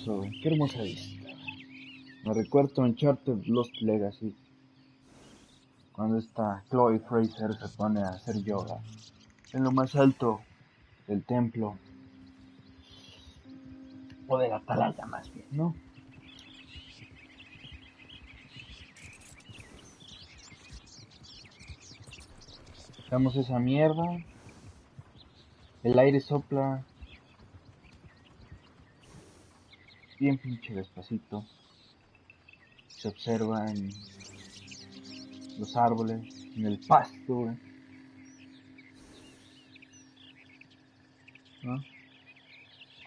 qué hermosa vista. Me recuerdo en Uncharted Lost Legacy, cuando esta Chloe Fraser se pone a hacer yoga en lo más alto del templo, o de la atalaya más bien, ¿no? Damos esa mierda, el aire sopla bien pinche despacito, se observa en los árboles, en el pasto, güey, ¿no?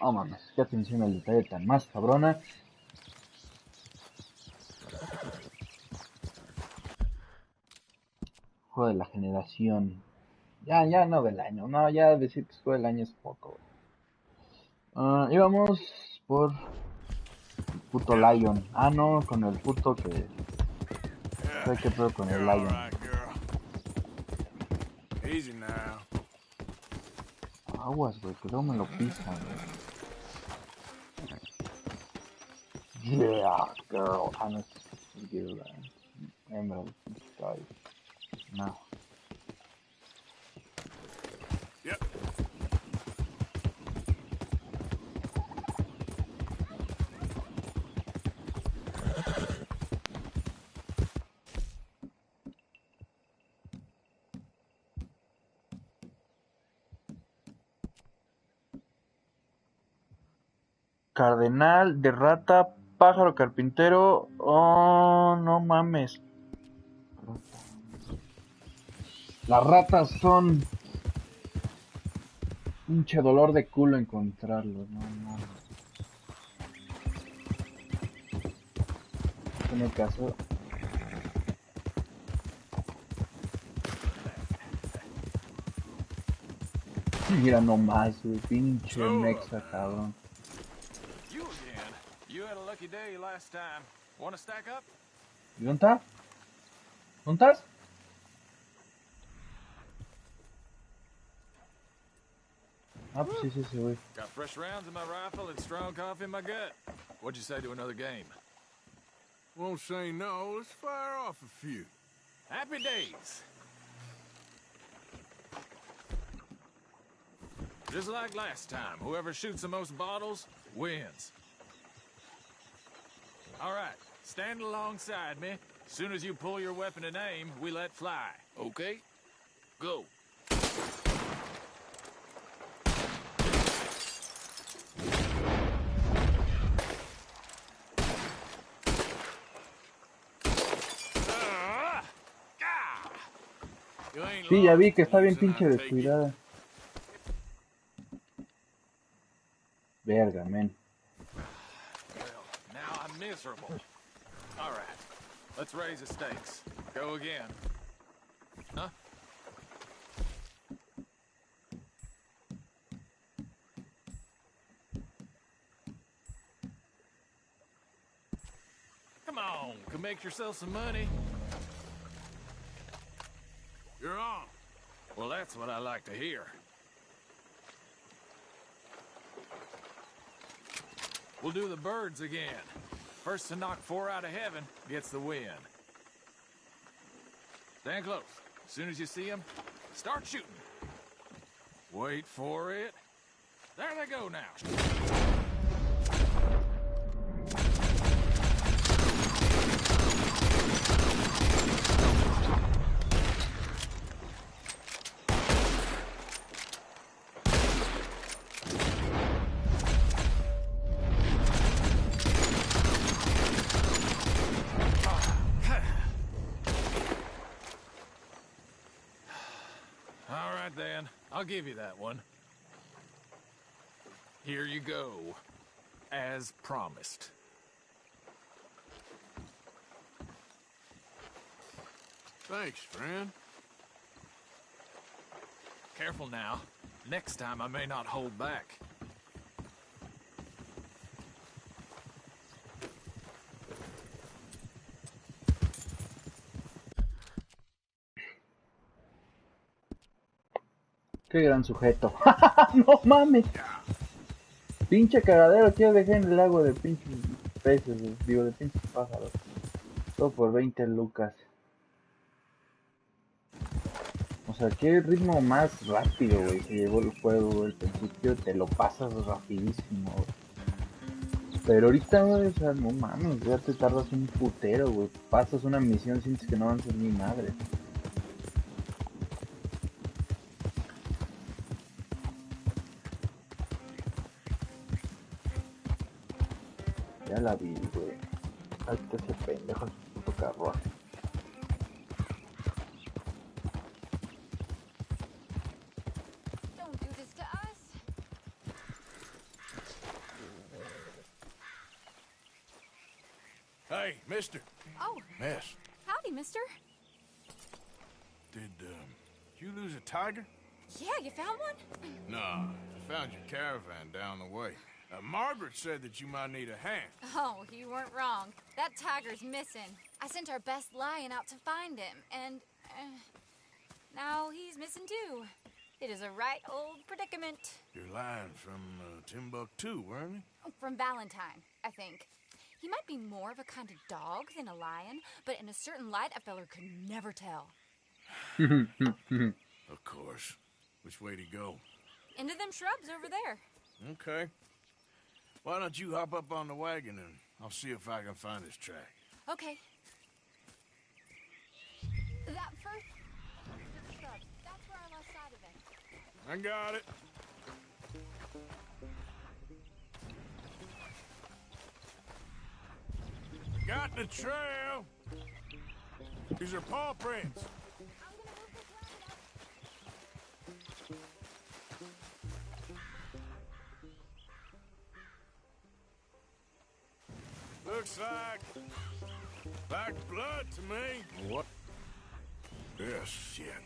Oh mames, qué atención al detalle tan más cabrona. Juego de la generación. Ya no del año, no, ya decir que es juego del año es poco, güey. Íbamos por el puto Lion. Ah, no, con el puto que... ¿Sabe qué pedo con el Lion? Aguas, güey, que luego me lo pisan, güey. Yeah, girl. Ah, no, es girl, Emerald Sky. No. Yep. Cardenal de rata, pájaro carpintero. Oh, no mames. Las ratas son pinche dolor de culo encontrarlos, no mames. Tiene caso. Mira nomás, güey, pinche mexa, cabrón. You again. You had a lucky day last time. Want to stack up? ¿Y dónde está? ¿Dónde estás? Ah, pues sí, güey. Got fresh rounds in my rifle and strong coffee in my gut. What'd you say to another game? Won't say no. Let's fire off a few. Happy days. Just like last time, whoever shoots the most bottles wins. All right, stand alongside me. As soon as you pull your weapon and aim, we let fly. Okay? Go. Sí, ya vi que está bien pinche descuidada. Verga, men. Well, now I'm miserable. All right, let's raise the stakes. Go again. Huh? Come on, can make yourself some money. You're on. Well, that's what I like to hear. We'll do the birds again. First to knock 4 out of heaven gets the win. Stand close. As soon as you see them, start shooting. Wait for it. There they go now. Then I'll give you that one. Here you go, as promised. Thanks, friend. Careful now. Next time I may not hold back. Qué gran sujeto. No mames. Pinche cagadero que yo dejé en el lago de pinches peces, güey. Digo, de pinches pájaros. Todo por 20 lucas. O sea, qué ritmo más rápido, güey, se llevó el juego, güey. Al principio te lo pasas rapidísimo, güey. Pero ahorita, güey, o sea, no mames, ya te tardas un putero, güey. Pasas una misión, sientes que no avanzas ni madre. Ya la vi, güey. Ahí está ese pendejo en su puto carruaje. Don't do this to us. Hey, mister. Oh, Miss, howdy, mister. did you lose a tiger? Yeah, you found one? No, I found your caravan down the way. Margaret said that you might need a hand. Oh, you weren't wrong. That tiger's missing. I sent our best lion out to find him, and now he's missing too. It is a right old predicament. You're lying from Timbuktu, weren't you? From Valentine, I think. He might be more of a kind of dog than a lion, but in a certain light, a feller could never tell. Of course. Which way to go? Into them shrubs over there. Okay. Why don't you hop up on the wagon and I'll see if I can find his track. Okay. That first into the shrubs. That's where I lost sight of him. I got it. Got the trail. These are paw prints. I'm gonna move this roundup. Looks like blood to me. What? Yes, shit.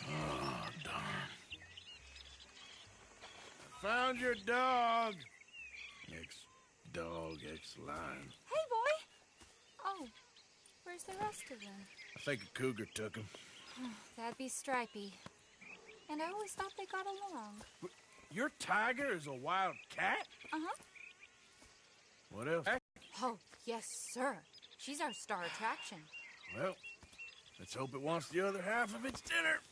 Oh, darn. Found your dog. Ex-dog, ex-lion. Hey, boy! Oh, where's the rest of them? I think a cougar took him. That'd be Stripey. And I always thought they got along. Your tiger is a wild cat? Uh-huh. What else? Oh, yes, sir. She's our star attraction. Well, let's hope it wants the other half of its dinner.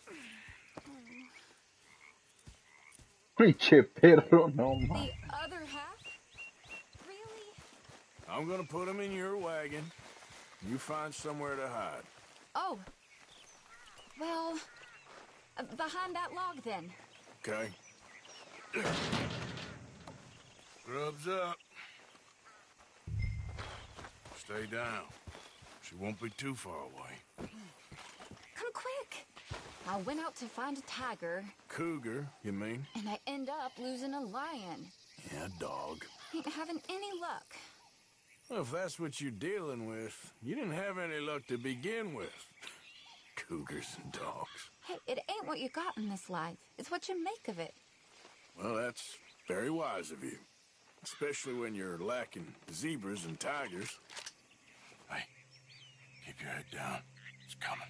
Pinche perro, no mames. The other half? Really? I'm gonna put him in your wagon. You find somewhere to hide. Oh. Well, behind that log, then. Okay? Grubs up. Stay down. She won't be too far away. Come quick. I went out to find a tiger, Cougar, you mean? and I end up losing a lion. Yeah, dog. Ain't having any luck. Well, if that's what you're dealing with, you didn't have any luck to begin with. Cougars and dogs. Hey, it ain't what you got in this life. It's what you make of it. Well, that's very wise of you. Especially when you're lacking zebras and tigers. Hey, keep your head down. It's coming.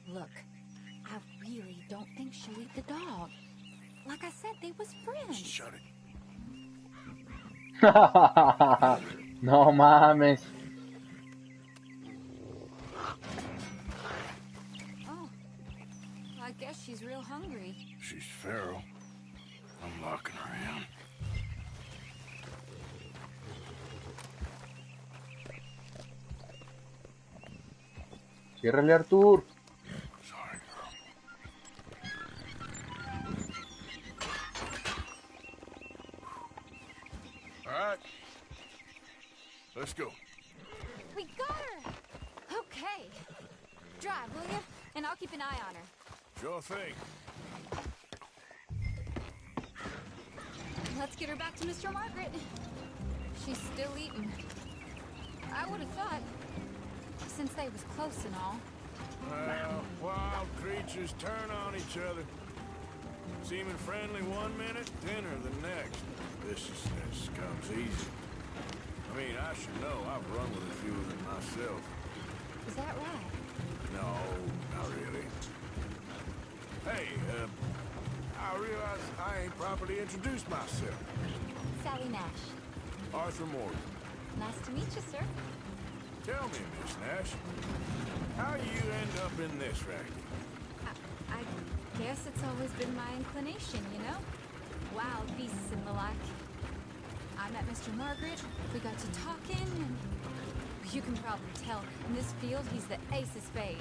Look, I really don't think she'll eat the dog. Like I said, they was friends. Shut it. No mames. Oh, I guess she's real hungry. She's feral. I'm locking her in. Ciérrale, Artur. Sorry, girl. All right. Let's go. We got her! Okay. Drive, will you? And I'll keep an eye on her. Sure thing. Let's get her back to Mr. Margaret. She's still eating. I would have thought, since they was close and all. Well, wild creatures turn on each other. Seeming friendly one minute, dinner the next. Viciousness comes easy. I mean, I should know. I've run with a few of them myself. Is that right? No, not really. Hey, I realize I ain't properly introduced myself. Sally Nash. Arthur Morgan. Nice to meet you, sir. Tell me, Miss Nash, how you end up in this racket? I guess it's always been my inclination, you know? Wild beasts and the like. I met Mr. Margaret, we got to talking, and you can probably tell, in this field, he's the ace of spades.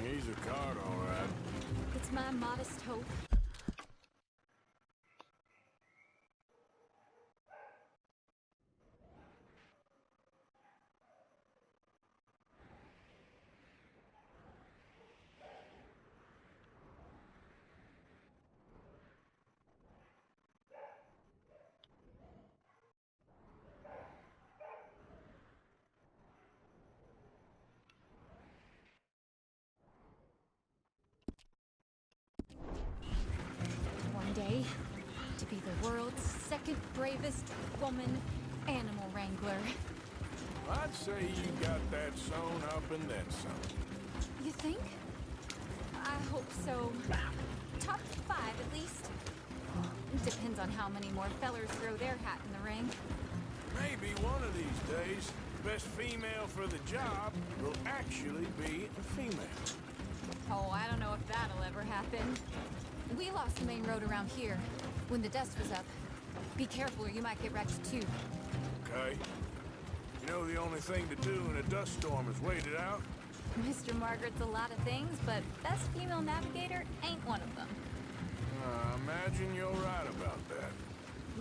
He's a card, all right. It's my modest hope. One day, to be the world's second bravest woman animal wrangler. I'd say you got that sewn up and then some. You think? I hope so. Top 5 at least. Depends on how many more fellers throw their hat in the ring. Maybe one of these days, the best female for the job will actually be a female. Oh, I don't know if that'll ever happen. We lost the main road around here when the dust was up. Be careful or you might get wrecked too. Okay. You know the only thing to do in a dust storm is wait it out? Mr. Margaret's a lot of things, but best female navigator ain't one of them. I imagine you're right about that.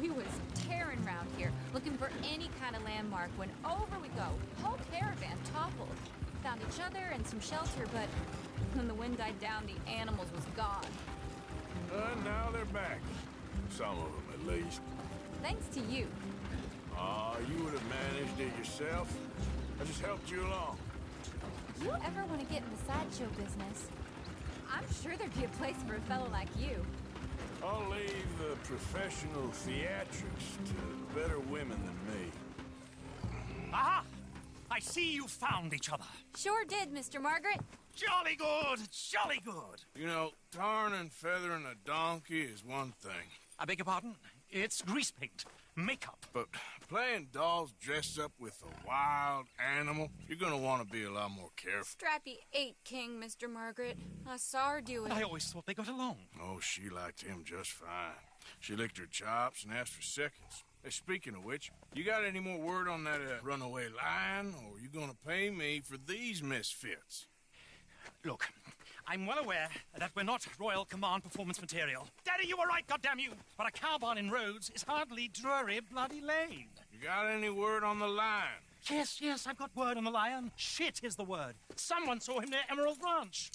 We was tearing around here, looking for any kind of landmark when over we go. Whole caravan toppled. Found each other and some shelter, but when the wind died down, the animals was gone. Now they're back. Some of them, at least. Thanks to you. You would have managed it yourself. I just helped you along. If you ever want to get in the sideshow business, I'm sure there'd be a place for a fellow like you. I'll leave the professional theatrics to better women than me. Aha! I see you found each other. Sure did, Mr. Margaret. Jolly good, jolly good. You know, tarring and feathering a donkey is one thing. I beg your pardon? It's grease paint, makeup. But playing dolls dressed up with a wild animal, you're gonna want to be a lot more careful. Strappy ain't king, Mr. Margaret. I saw her do it. I always thought they got along. Oh, she liked him just fine. She licked her chops and asked for seconds. Hey, speaking of which, you got any more word on that runaway lion, or are you gonna pay me for these misfits? Look, I'm well aware that we're not Royal Command performance material. Daddy, you were right, goddamn you! But a cow barn in Rhodes is hardly Drury Bloody Lane. You got any word on the lion? Yes, I've got word on the lion. Shit is the word. Someone saw him near Emerald Ranch.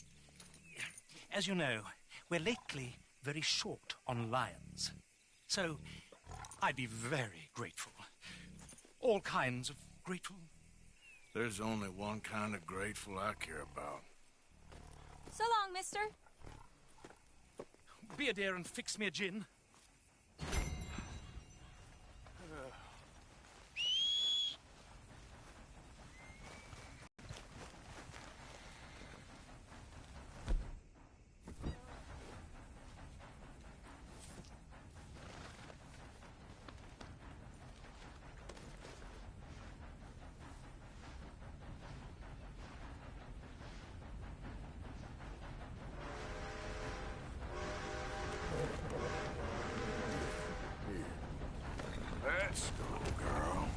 As you know, we're lately very short on lions. So, I'd be very grateful. All kinds of grateful. There's only one kind of grateful I care about. So long, mister. Be a dear and fix me a gin. Let's go, girl.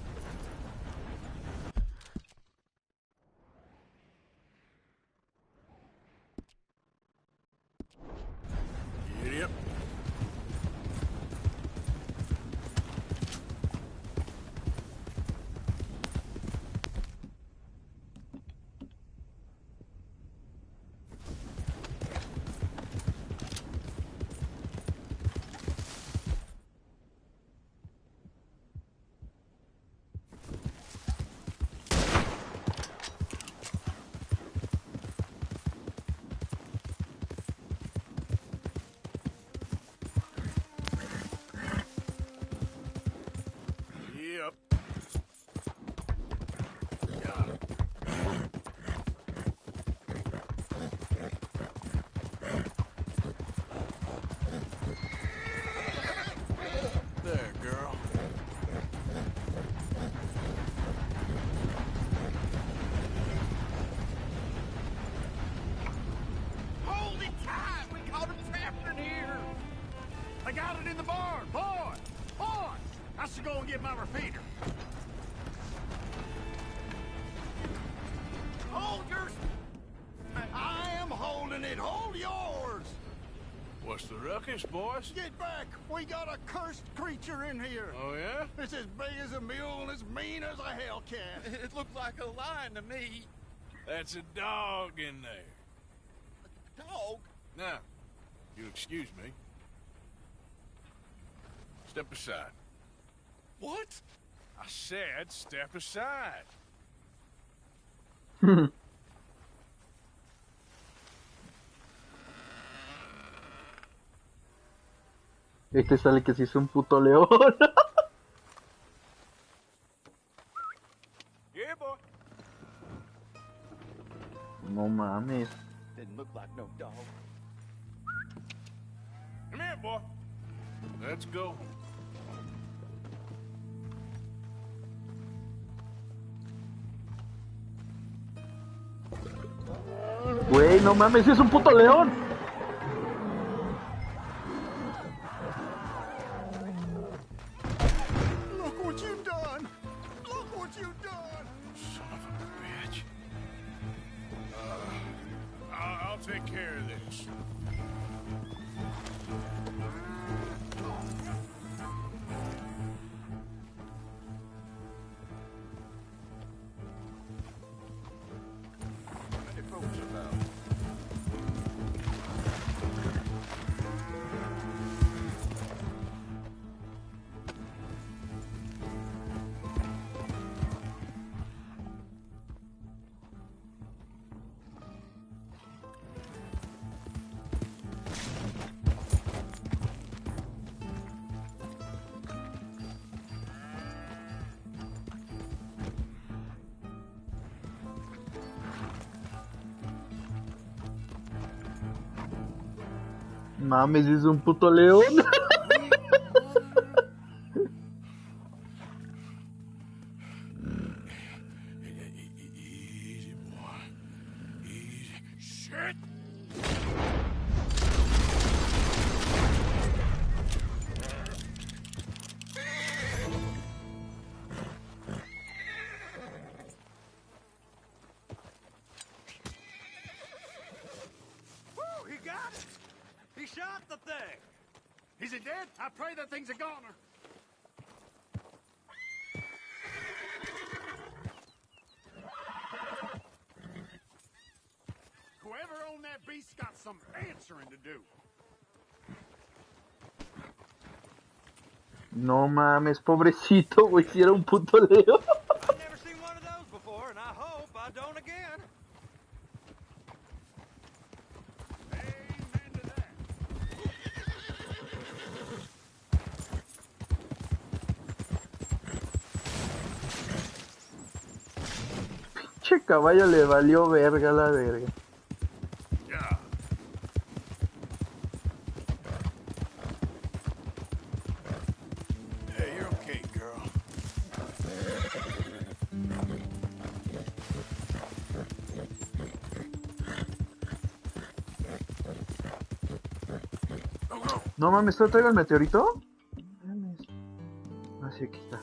Giddy up. to go and get my repeater. Hold yours. I am holding it. Hold yours. What's the ruckus, boys? Get back. We got a cursed creature in here. Oh, yeah? It's as big as a mule and as mean as a hellcat. It looked like a lion to me. That's a dog in there. Dog? Now, you'll excuse me. Step aside. What? I said step aside. Este sale que se hizo un puto león. Yeah, boy. No mames. Didn't look like no dog. Come here, boy. Let's go. Güey, no mames, es un puto león. Look what you've done. Look what you've done. Son of a bitch. I'll take care of this. Many folks about. Mames, es un puto león. Easy, boy. Easy. Shit! Woo, he got it. He shot the thing. Is it dead? I pray that thing's a goner. Whoever owned that beast got some answering to do. No mames, pobrecito, güey, si era un puto león. I've never seen one of those before, and I hope I don't again. Amen to that. Che caballo le valió verga la verga. Yeah. Hey, you're okay, girl. No mames, ¿te traigo el meteorito? Mames. Ah, sí, aquí está.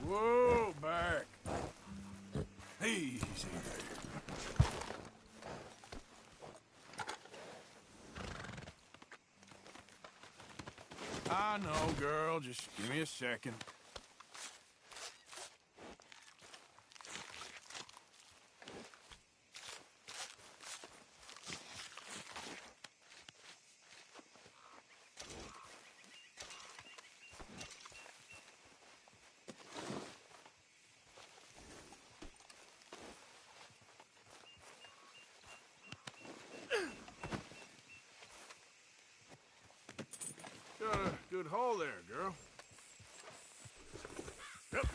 Whoa, back. Easy there. I know, girl. Just give me a second. Got a good haul there, girl. Yep.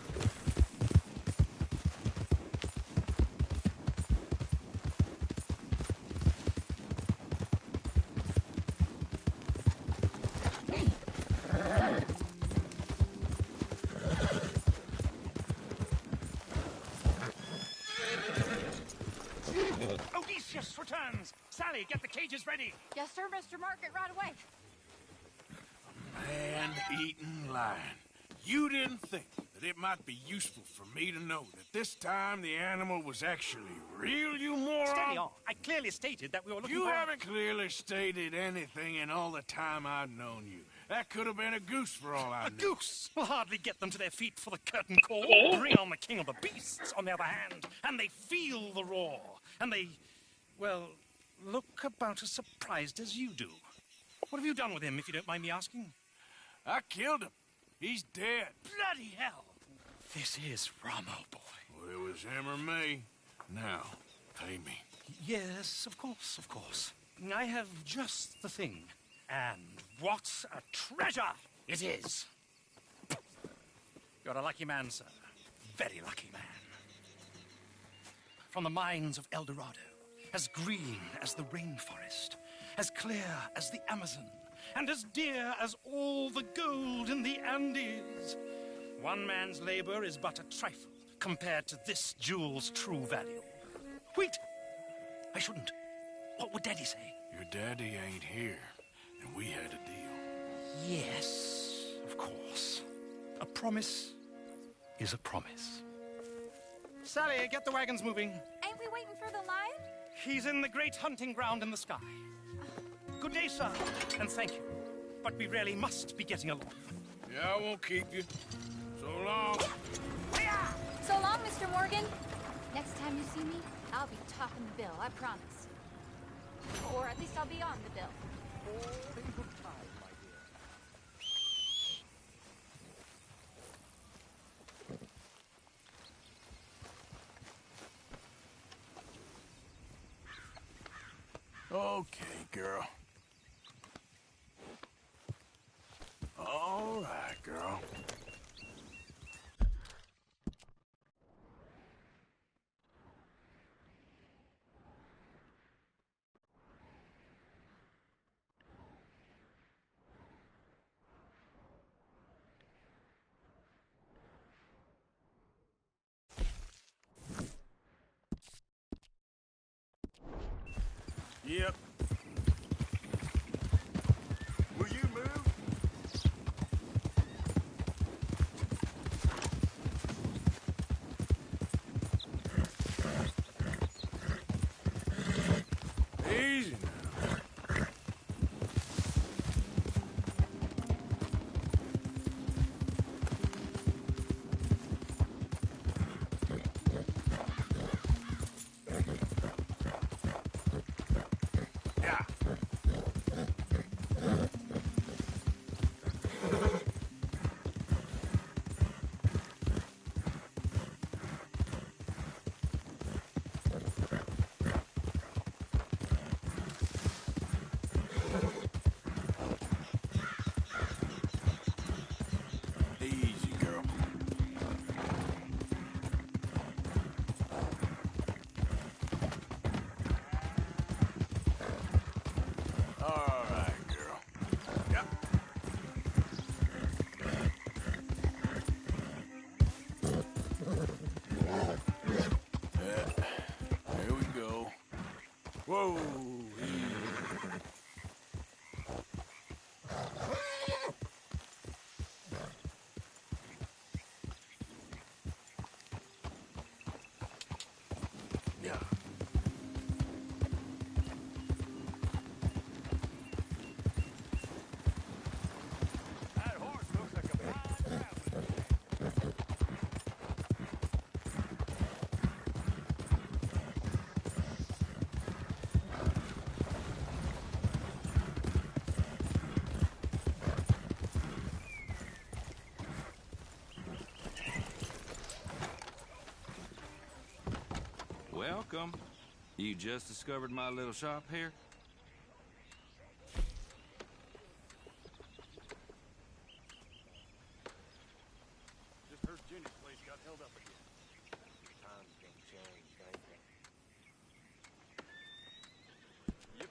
Odysseus returns! Sally, get the cages ready! Yes, sir, Mr. Market, right away. Man-eating lion. You didn't think that it might be useful for me to know that this time the animal was actually real, you moron? Steady on. I clearly stated that we were looking You for... haven't clearly stated anything in all the time I've known you. That could have been a goose for all I A knew. goose will hardly get them to their feet for the curtain call. Bring on the king of the beasts, on the other hand, and they feel the roar. And they, well, look about as surprised as you do. What have you done with him, if you don't mind me asking? I killed him. He's dead. Bloody hell! This is Ramo, boy. Well, it was him or me. Now, pay me. Yes, of course, of course. I have just the thing. And what a treasure it is! You're a lucky man, sir. Very lucky man. From the mines of El Dorado, as green as the rainforest, as clear as the Amazon, and as dear as all the gold in the Andes. One man's labor is but a trifle compared to this jewel's true value. Wait! I shouldn't. What would Daddy say? Your daddy ain't here, and we had a deal. Yes, of course. A promise is a promise. Sally, get the wagons moving. Ain't we waiting for the lion? He's in the great hunting ground in the sky. Good day, sir, and thank you. But we really must be getting along. Yeah, I won't keep you. So long. So long, Mr. Morgan. Next time you see me, I'll be topping the bill, I promise. Or at least I'll be on the bill. Okay, girl. All right, girl. Yep. Will you move? Easy now. Yeah. Easy, girl. All right, girl. Yep. There we go. Whoa. Yeah. Welcome. You just discovered my little shop here? Just heard Jenny's place got held up again. Times done changed, ain't they? Yep.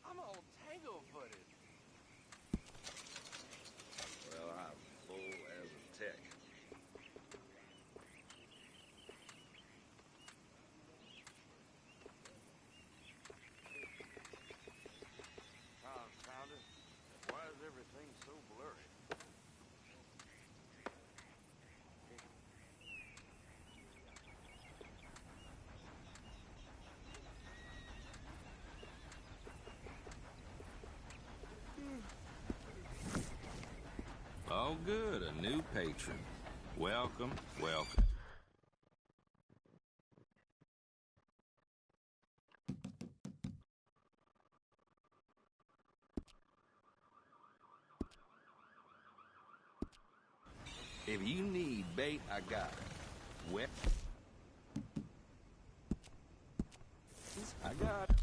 I'm all tangle-footed. Well, I'm full as a tick. Confounded. Why is everything so blurry? Oh, good, a new patron. Welcome, welcome. If you need bait, I got it. Wet. I got it.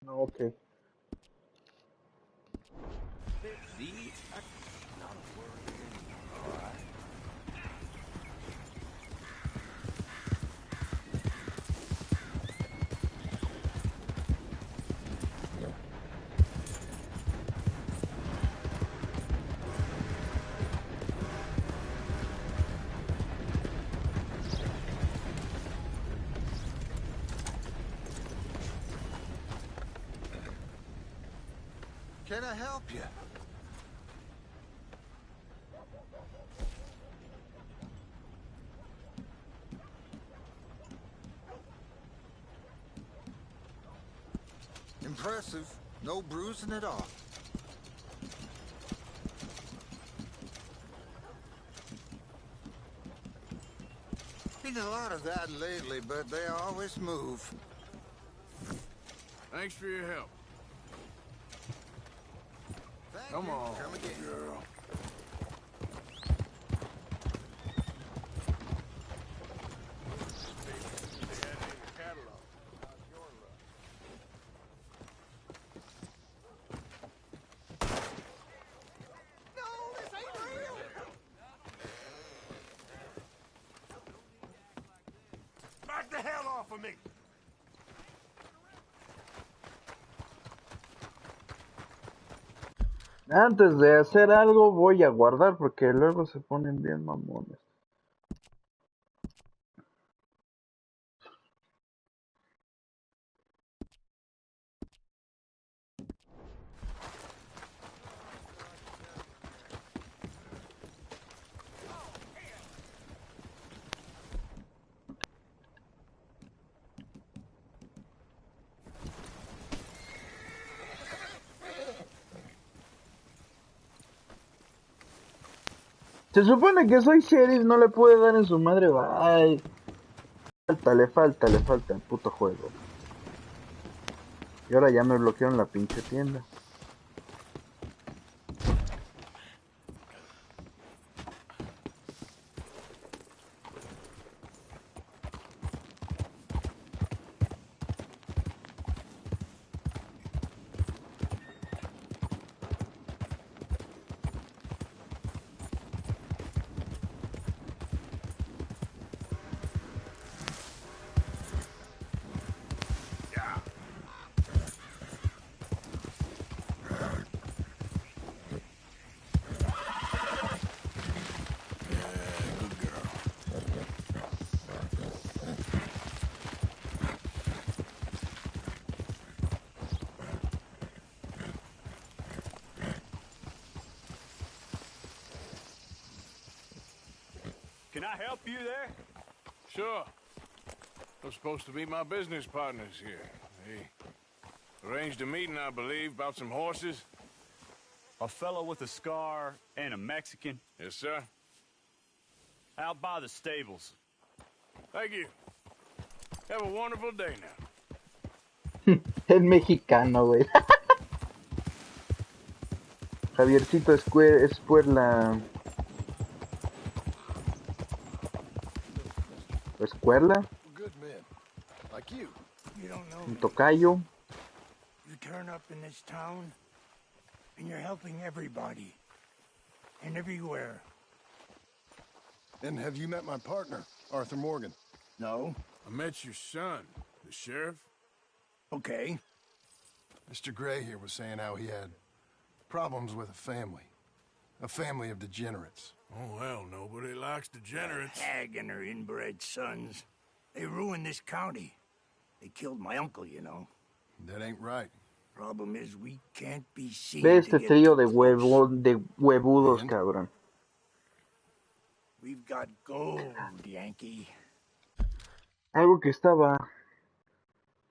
Ok. These. Not a word of anything, all right? Can I help you? Impressive. No bruising at all. Seen a lot of that lately, but they always move. Thanks for your help. Thank Come you. on, Come again. girl. They had it in the catalog. How's your luck? No, this ain't real! Back the hell off of me! Antes de hacer algo voy a guardar porque luego se ponen bien mamones. Se supone que soy sheriff, no le puede dar en su madre. Ay, le falta el puto juego. Y ahora ya me bloquearon la pinche tienda. Good girl. Can I help you there? Sure. They're supposed to be my business partners here. They arranged a meeting, I believe, about some horses. A fellow with a scar and a Mexican. Yes, sir. Out by the stables. Thank you. Have a wonderful day now. Es mexicano, güey. Javiercito es pues la escuela, Good men. Like you. You don't know un me. tocayo. You turn up in this town, and you're helping everybody. And everywhere. And have you met my partner, Arthur Morgan? No? I met your son, the sheriff. Okay. Mr. Gray here was saying how he had problems with a family of degenerates. Oh, well, nobody likes degenerates. Hag and her inbred sons. They ruined this county. They killed my uncle, you know. That ain't right. Problem is, we can't be seen Ve to este get trío too close. de huevudos, And? cabrón. We've got gold, Yankee. Algo que estaba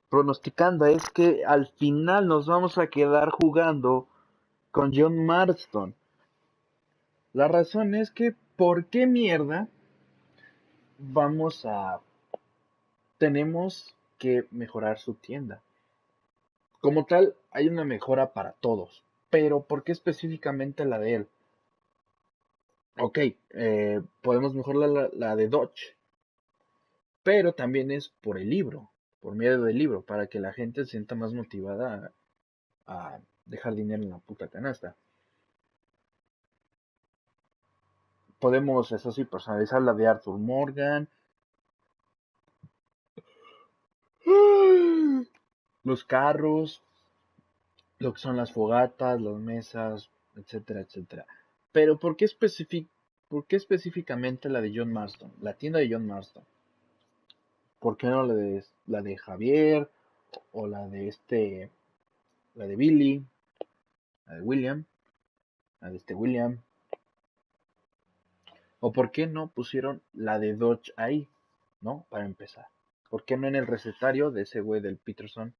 pronosticando es que al final nos vamos a quedar jugando con John Marston. La razón es que, ¿por qué mierda tenemos que mejorar su tienda? Como tal, hay una mejora para todos, pero ¿por qué específicamente la de él? Ok, podemos mejorar la de Dodge, pero también es por el libro, por medio del libro, para que la gente se sienta más motivada a dejar dinero en la puta canasta. Podemos, eso sí, personalizar la de Arthur Morgan. Los carros, lo que son las fogatas, las mesas, etcétera, etcétera. Pero ¿por qué específicamente la de John Marston? La tienda de John Marston. ¿Por qué no la de Javier? O la de Billy, la de William, la de William. ¿O por qué no pusieron la de Dodge ahí? ¿No? Para empezar. ¿Por qué no en el recetario de ese güey del Pearson,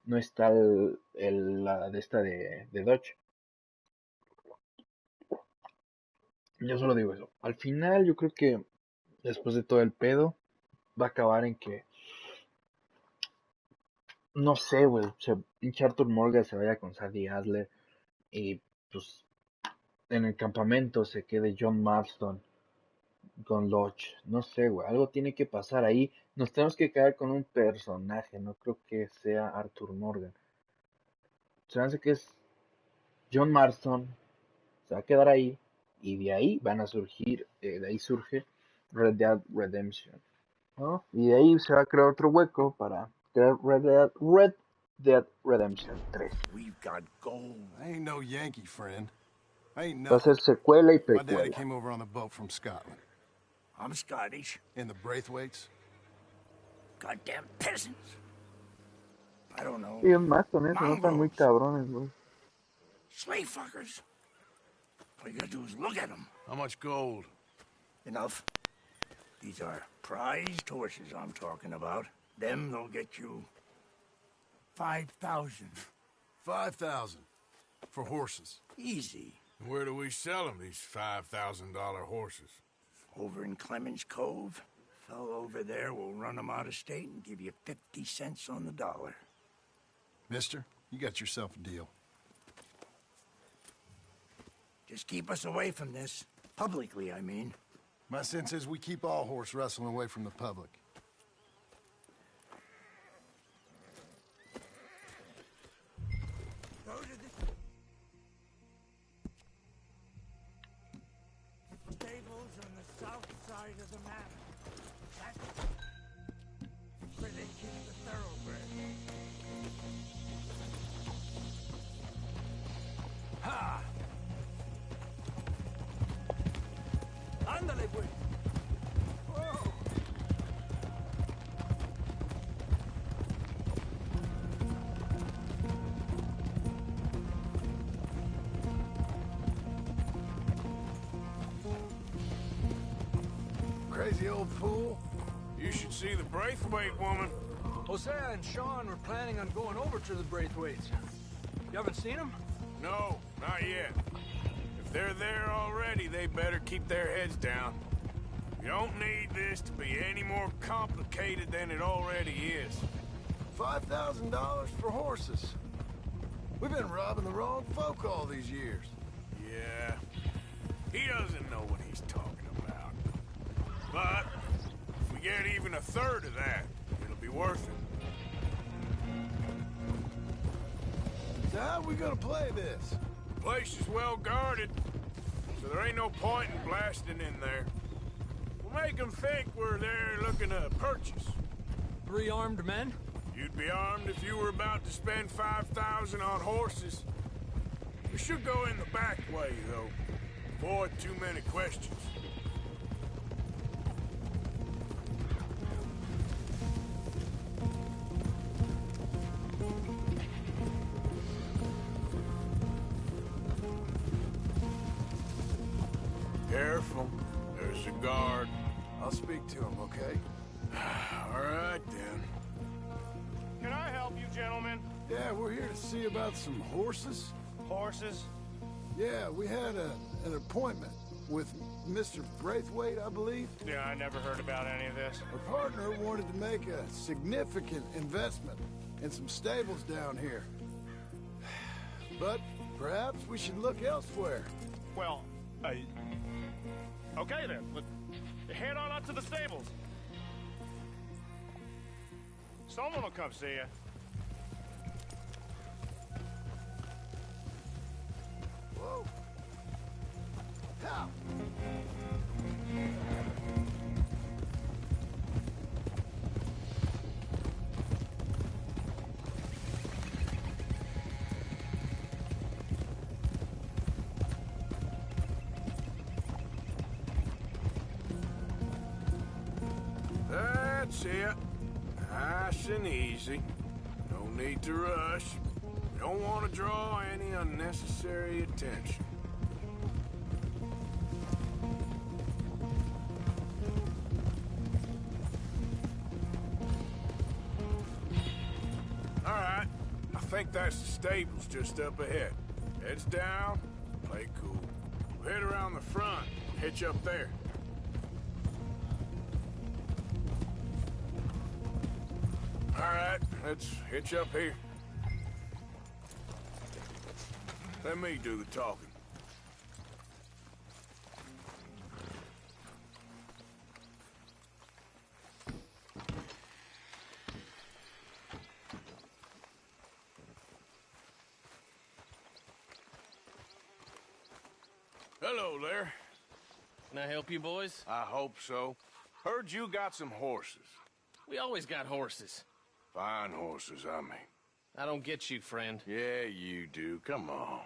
no está la de esta de Dodge? Yo solo digo eso. Al final yo creo que después de todo el pedo va a acabar en que no sé, güey, pinche Arthur Morgan se vaya con Sadie Adler y pues en el campamento se quede John Marston con Lodge. No sé, güey, algo tiene que pasar ahí. Nos tenemos que quedar con un personaje, no creo que sea Arthur Morgan. Se me hace que es John Marston, se va a quedar ahí y de ahí van a surgir, de ahí surge Red Dead Redemption, ¿no? Y de ahí se va a crear otro hueco para crear Red Dead Redemption 3. We've got gold. I ain't no Yankee, friend. I ain't Va a ser nothing. secuela y My daddy precuela. came over on the boat from Scotland. I'm Scottish. And the Braithwaites? Goddamn peasants. I don't know. Y John Marston, se notan muy cabrones, güey. Slave fuckers. All you gotta do is look at them. How much gold? Enough. These are prized horses I'm talking about. Them, they'll get you 5,000. 5,000 for horses. Easy. Where do we sell them, these $5,000 horses? Over in Clemens Cove. Fellow over there will run them out of state and give you 50 cents on the dollar. Mister, you got yourself a deal. Just keep us away from this. Publicly, I mean. My sense is we keep all horse wrestling away from the public. Go to the stables on the south side of the manor. That's where they keep the thoroughbred. Ha! Ándale, pues. Oh. Crazy old fool. You should see the Braithwaite woman. Hosea and Sean were planning on going over to the Braithwaites. You haven't seen them? No, not yet. If they're there already, they better keep their heads down. We don't need this to be any more complicated than it already is. $5,000 for horses. We've been robbing the wrong folk all these years. Yeah, he doesn't know what he's talking about. But if we get even a third of that, it'll be worth it. So how are we gonna play this? The place is well guarded, so there ain't no point in blasting in there. We'll make them think we're there looking to purchase. 3 armed men? You'd be armed if you were about to spend 5,000 on horses. We should go in the back way, though. Avoid too many questions. Careful. There's a guard. I'll speak to him, okay? All right, then. Can I help you, gentlemen? Yeah, we're here to see about some horses. Horses? Yeah, we had an appointment with Mr. Braithwaite, I believe. Yeah, I never heard about any of this. Our partner wanted to make a significant investment in some stables down here. But perhaps we should look elsewhere. Well, okay then. Head on up to the stables. Someone will come see you. Whoa. How? That's it. Nice and easy. No need to rush. We don't want to draw any unnecessary attention. All right. I think that's the stables just up ahead. Heads down, play cool. We'll head around the front, hitch up there. All right, let's hitch up here. Let me do the talking. Hello there. Can I help you, boys? I hope so. Heard you got some horses. We always got horses. Fine horses, I mean. I don't get you, friend. Yeah, you do. Come on.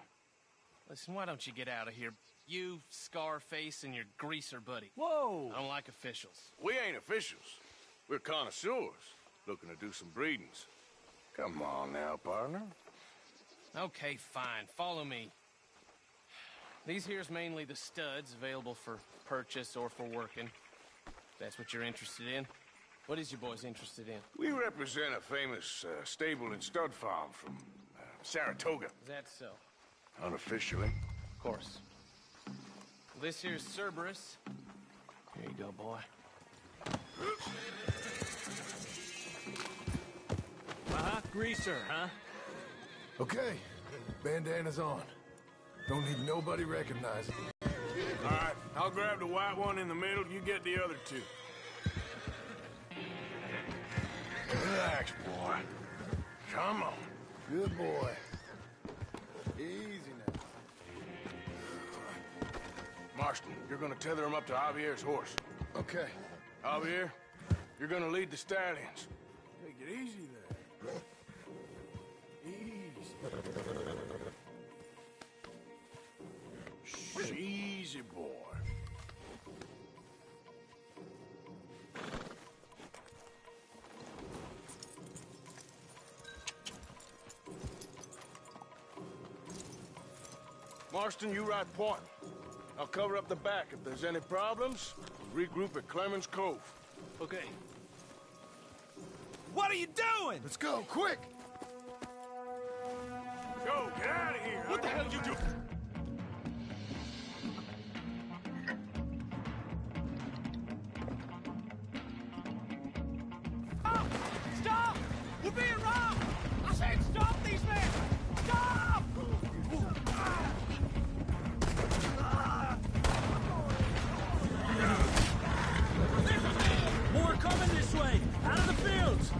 Listen, why don't you get out of here? You, Scarface, and your greaser buddy. Whoa! I don't like officials. We ain't officials. We're connoisseurs, looking to do some breedings. Come on now, partner. Okay, fine. Follow me. These here's mainly the studs available for purchase or for working. If that's what you're interested in. What is your boys interested in? We represent a famous stable and stud farm from Saratoga. Is that so? Unofficially. Of course. This here's Cerberus. Here you go, boy. Greaser, huh? Okay, bandana's on. Don't need nobody recognizing. All right, I'll grab the white one in the middle. You get the other two. Relax, boy. Come on. Good boy. Easy now. Marston, you're gonna tether him up to Javier's horse. Okay. Javier, you're gonna lead the stallions. Take it easy there. Easy. Easy, boy. Marston, you ride point. I'll cover up the back. If there's any problems, we'll regroup at Clemens Cove. Okay. What are you doing? Let's go, quick! Go, get out of here! What the hell you do? Stop! Stop! We're being robbed! I said stop these men! Stop! More coming this way! Out of the fields!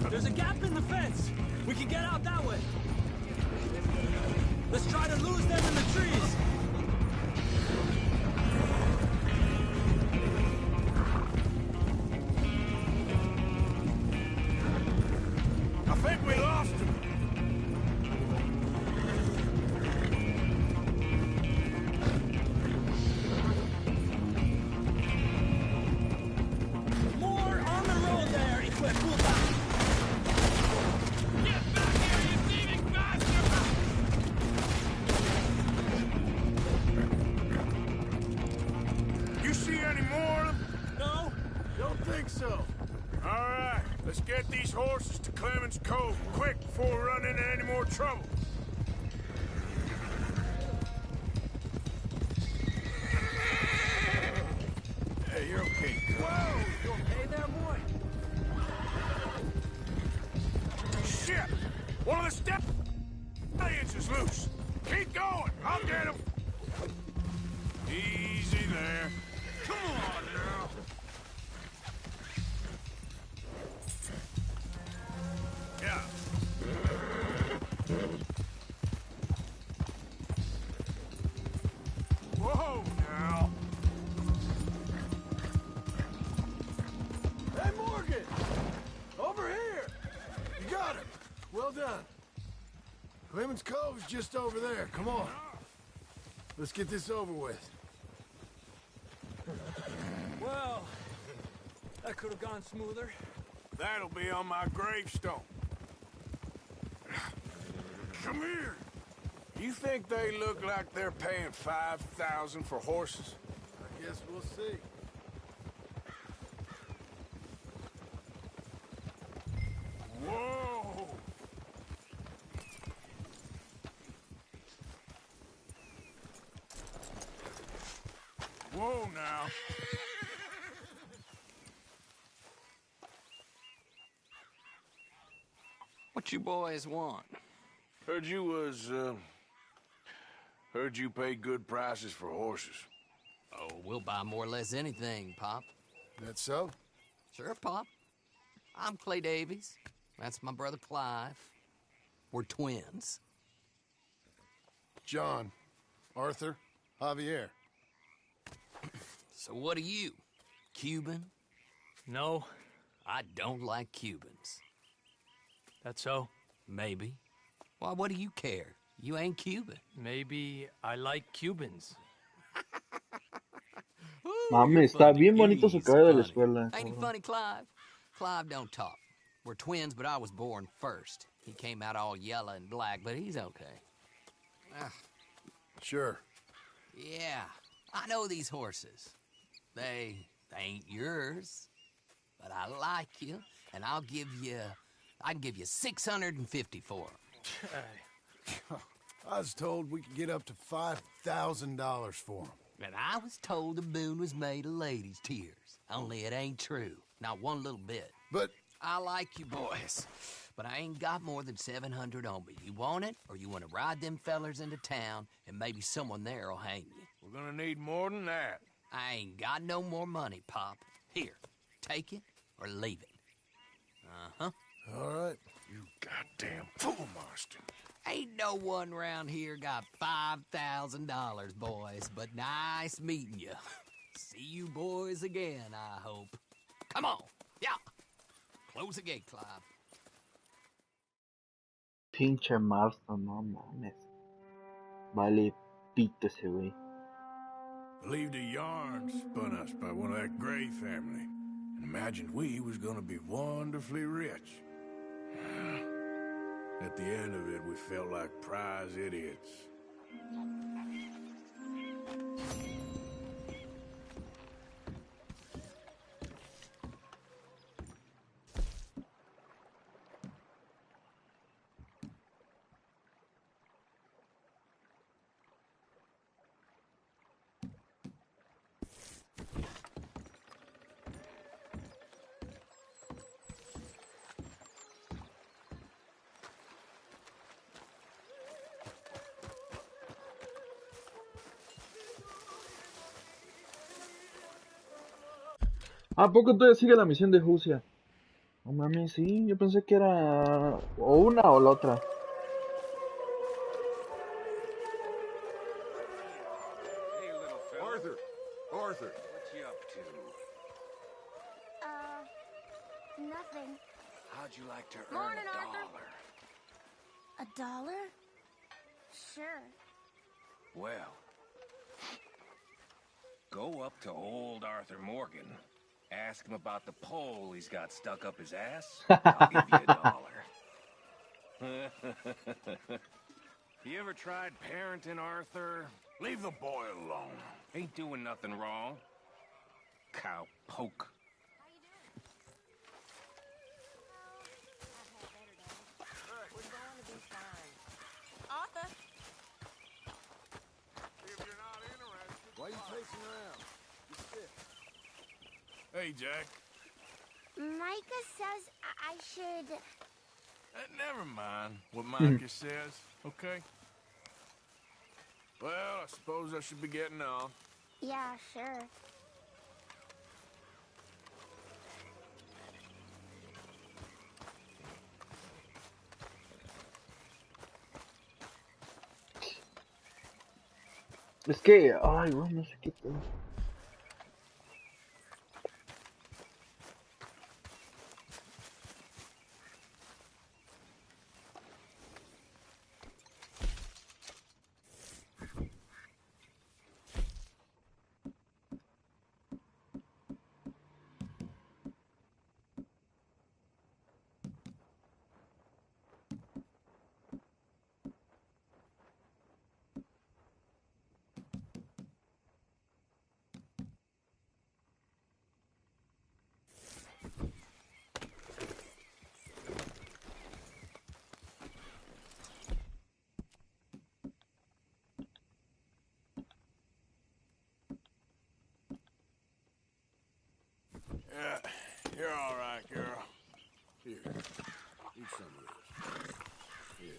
There's a gap in the fence. We can get out that way. Let's try to lose them in the trees. I think we lost him. More on the road there, equip. Pull back. Get back here, you thieving bastard! You see any more of them? No? Don't think so. All right, let's get these horses to Clemens Cove quick before we run into any more trouble. Hey, you're okay. Whoa! You okay there, boy? Shit! One of the stallions is loose. Keep going. I'll get him. Easy there. Come on now. Yeah. Whoa now. Hey, Morgan! Over here! You got him. Well done. Clemens Cove's just over there. Come on. Let's get this over with. Well, that could have gone smoother. That'll be on my gravestone. Come here. You think they look like they're paying $5,000 for horses? I guess we'll see. Whoa! Whoa now. What you boys want? Heard you pay good prices for horses. Oh, we'll buy more or less anything, Pop. That so? Sure, Pop. I'm Clay Davies. That's my brother Clive. We're twins. John, Arthur, Javier. So what are you? Cuban? No, I don't like Cubans. that's so. Maybe. Why, what do you care? You ain't Cuban. Maybe I like Cubans. Mami, está bien bonito su cabello de la escuela. Ain't he funny, Clive? Clive don't talk. We're twins, but I was born first. He came out all yellow and black, but he's okay. Sure. Yeah, I know these horses. They ain't yours, but I like you, and I can give you 650 for them. I was told we could get up to $5,000 for them. And I was told the moon was made of ladies' tears. Only it ain't true. Not one little bit. But I like you boys, but I ain't got more than 700 on me. You want it, or you want to ride them fellers into town, and maybe someone there will hang you? We're gonna need more than that. I ain't got no more money, Pop. Here, take it or leave it. Uh-huh. All right. You goddamn fool, Marston. Ain't no one round here got $5,000, boys, but nice meeting you. See you boys again, I hope. Come on, yeah. Close the gate, Clive. Pinche Marston, no mames. Vale, pito ese güey. Believed a yarn spun us by one of that Gray family, and imagined we was gonna be wonderfully rich. At the end of it, we felt like prize idiots. ¿A poco todavía sigue la misión de Rusia? No mames, sí, yo pensé que era o una o la otra. Hey, little fella. Arthur, what you up to? Nothing. How'd you like to earn Morning, $1? Arthur. $1? Sure. Well, go up to old Arthur Morgan. Ask him about the pole he's got stuck up his ass. I'll give you $1. You ever tried parenting, Arthur? Leave the boy alone. Ain't doing nothing wrong. Cow poke. Arthur? If you're not interested, why are you pacing around? Just sit. Hey, Jack. Micah says I should... Never mind what Micah says, okay? Well, I suppose I should be getting off. Yeah, sure. Es que, ay, güey, no sé qué pedo. Yeah, you're all right, girl. Here, eat some of this. Yeah.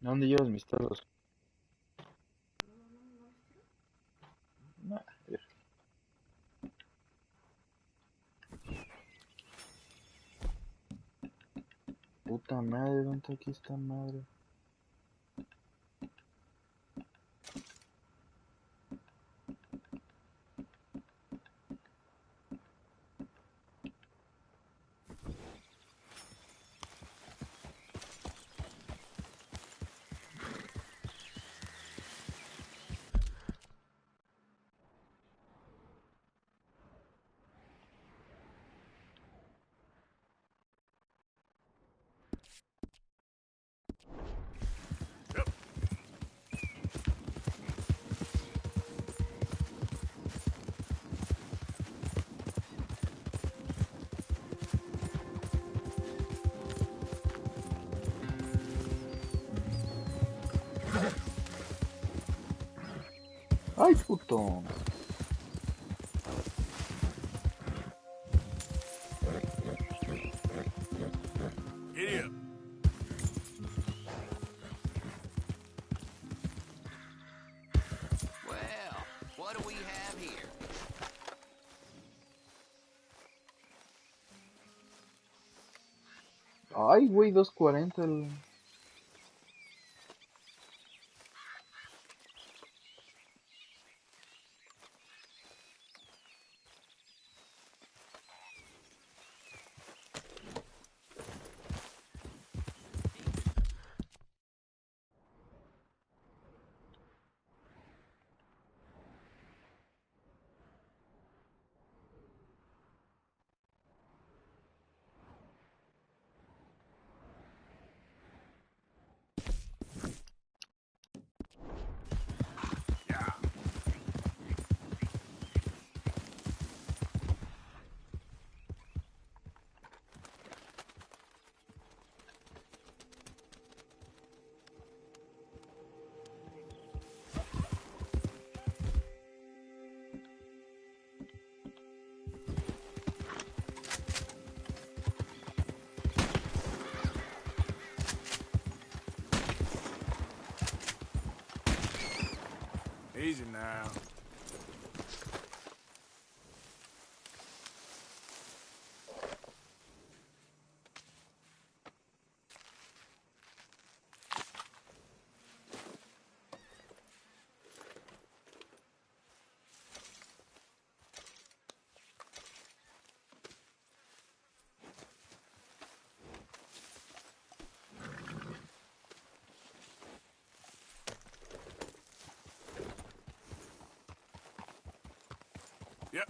¿Dónde llevas mis tazos? No, a ver. Puta madre, ¿dónde está aquí esta madre? Ay, puto. Giddy up. Well, what do we have here? Ay, güey, 240 el... Easy now. Yep.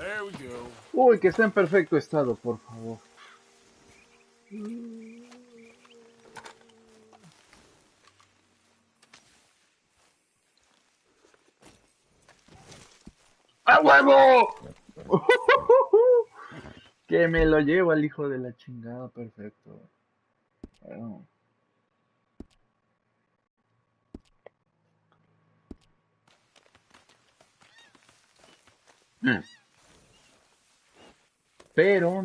There we go. Uy, que está en perfecto estado, por favor. ¡A huevo! Que me lo llevo al hijo de la chingada, perfecto. Bueno. Pero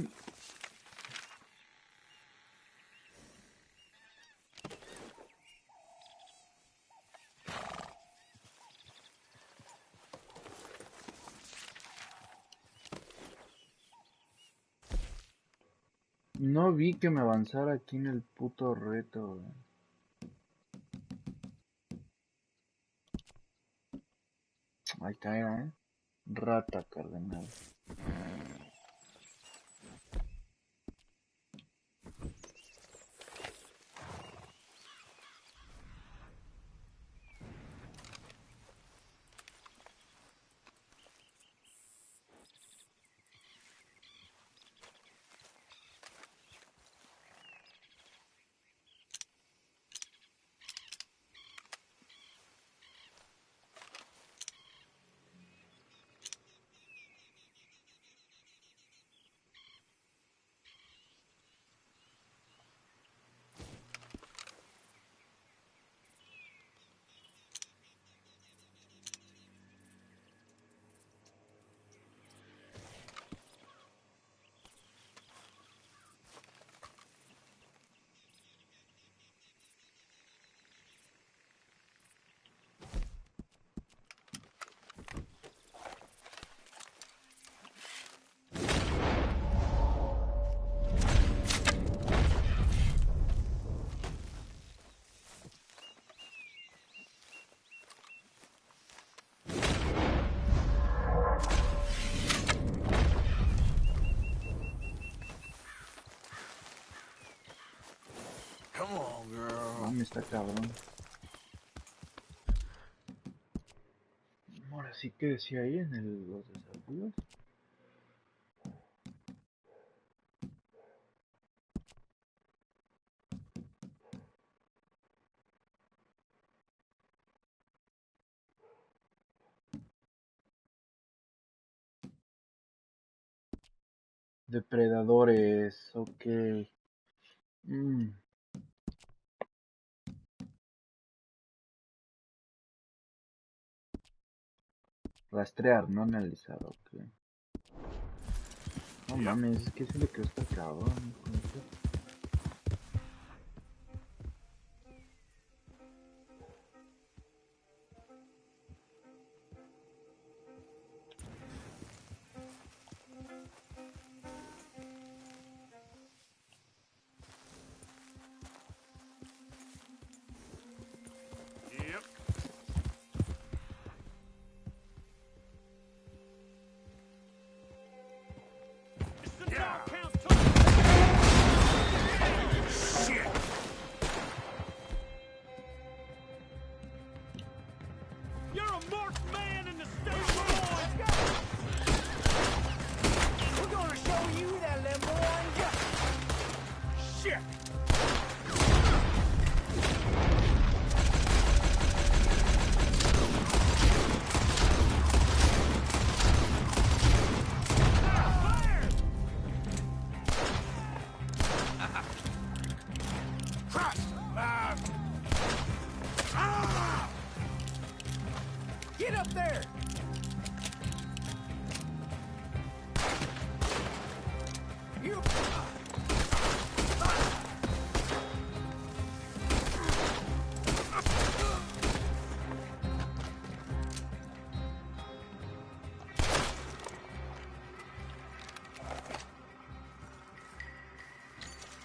no vi que me avanzara aquí en el puto reto, güey. Ahí cae, Rata cardenal. Está cabrón. Ahora sí que decía ahí en los desafíos. Depredadores, ok. Rastrear, no analizar, ok. No mames, es que siento que está cabrón. Get up there! You...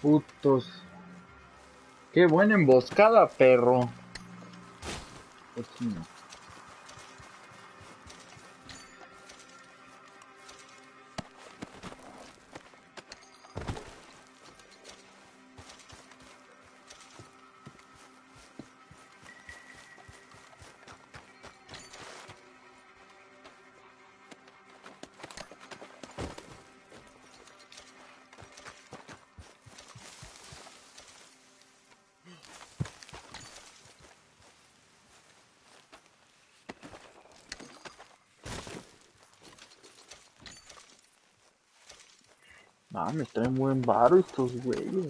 Putos. Qué buena emboscada, perro. Cochino. Ah, me traen buen varo estos güeyes.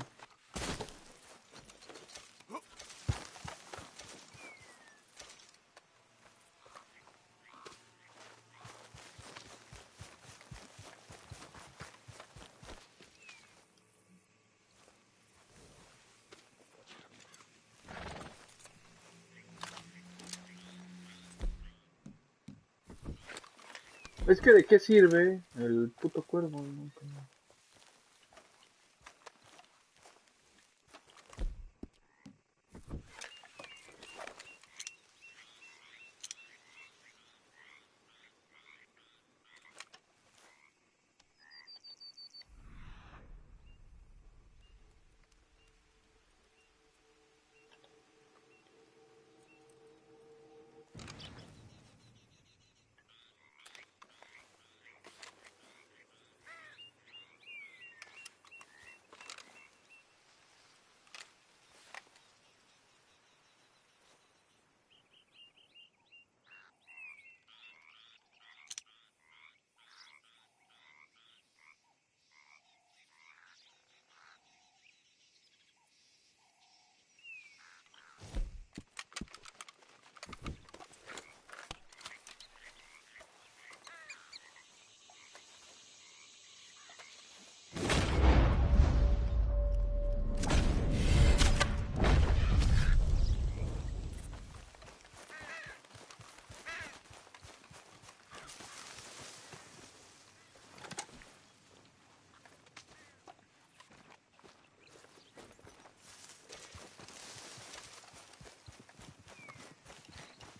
Es que de qué sirve el puto cuervo, ¿no?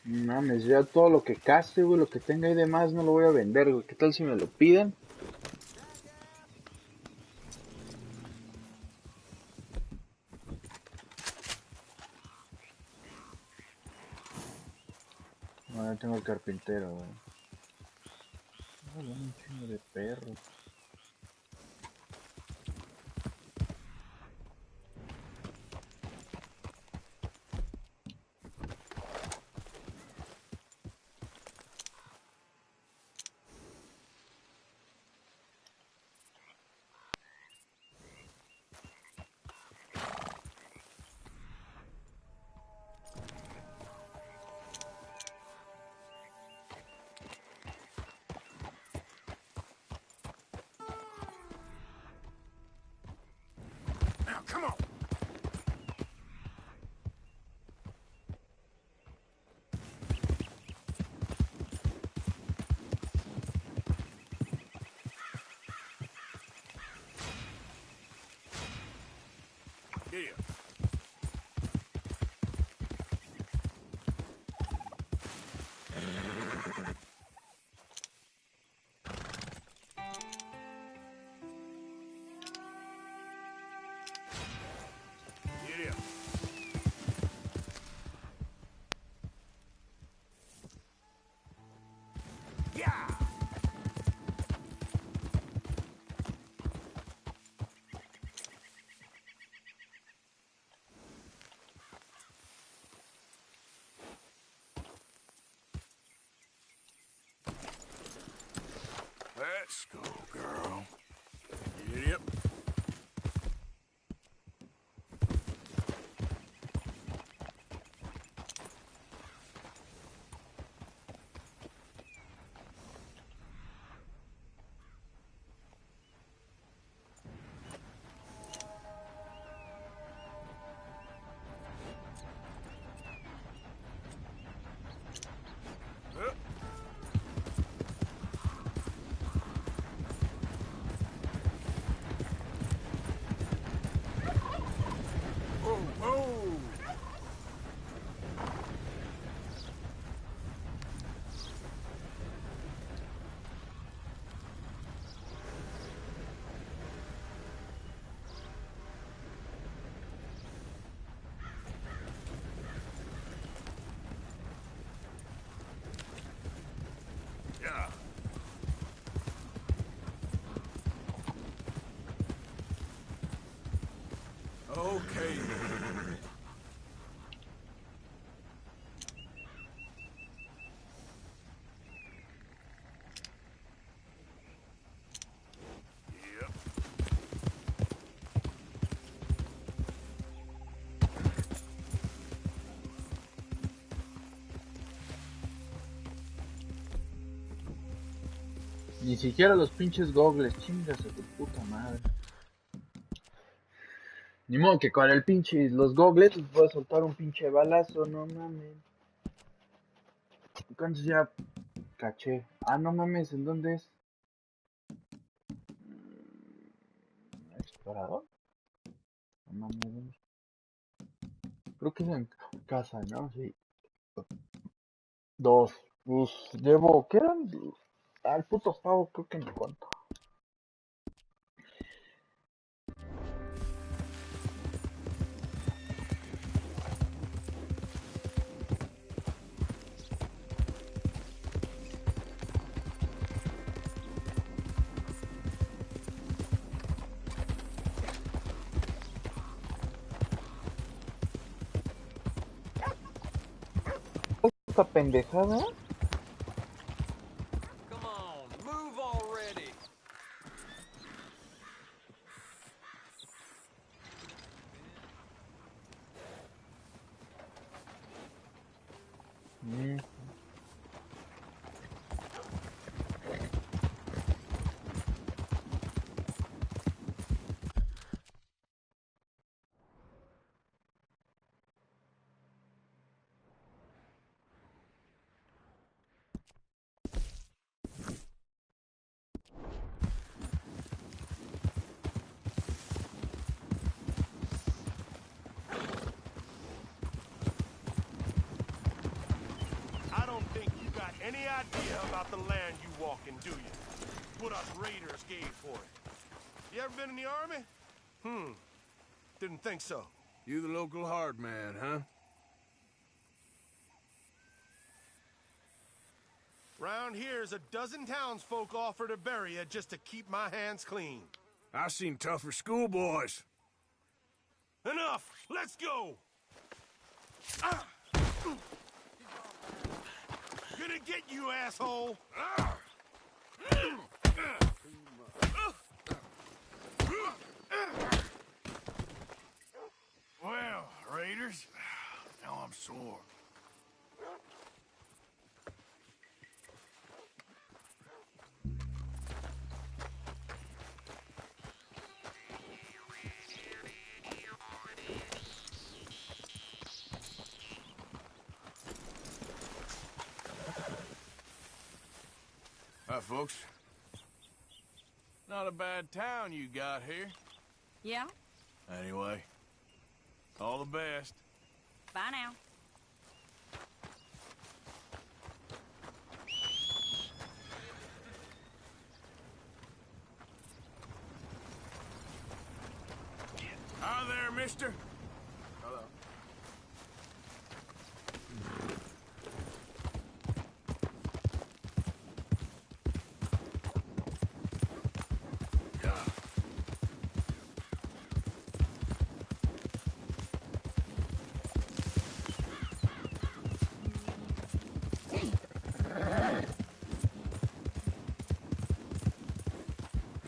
Mames, ya todo lo que caste, güey, lo que tenga ahí de más no lo voy a vender, güey. ¿Qué tal si me lo piden? tengo el carpintero, un chingo de perros. Now, come on. Here. Yeah. Yeah. Let's go, girl. Yep. Oh, oh! Yeah. Okay. Yep. Ni siquiera los pinches gogles, chingas a tu puta madre. Ni modo que con el pinche, los gogles les puedo soltar un pinche balazo, no mames. ¿Cuántos ya caché? Ah, no mames, ¿en dónde es? ¿Explorador? No mames. Creo que es en casa, ¿no? Sí. Dos. Pues llevo, ¿qué eran? Al puto pavo creo que me contó. Esta pendejada. Come on, move already. I don't think you got any idea about the land you walk in, do you? What us raiders gave for it. You ever been in the army? Didn't think so. You the local hard man, huh? Round here's a dozen townsfolk offer to bury you just to keep my hands clean. I've seen tougher schoolboys. Enough! Let's go! Gonna get you, asshole! Well, Raiders, now I'm sore. Hi, folks. Not a bad town you got here. Yeah? Anyway, all the best. Bye now. Hi there, mister. Hello.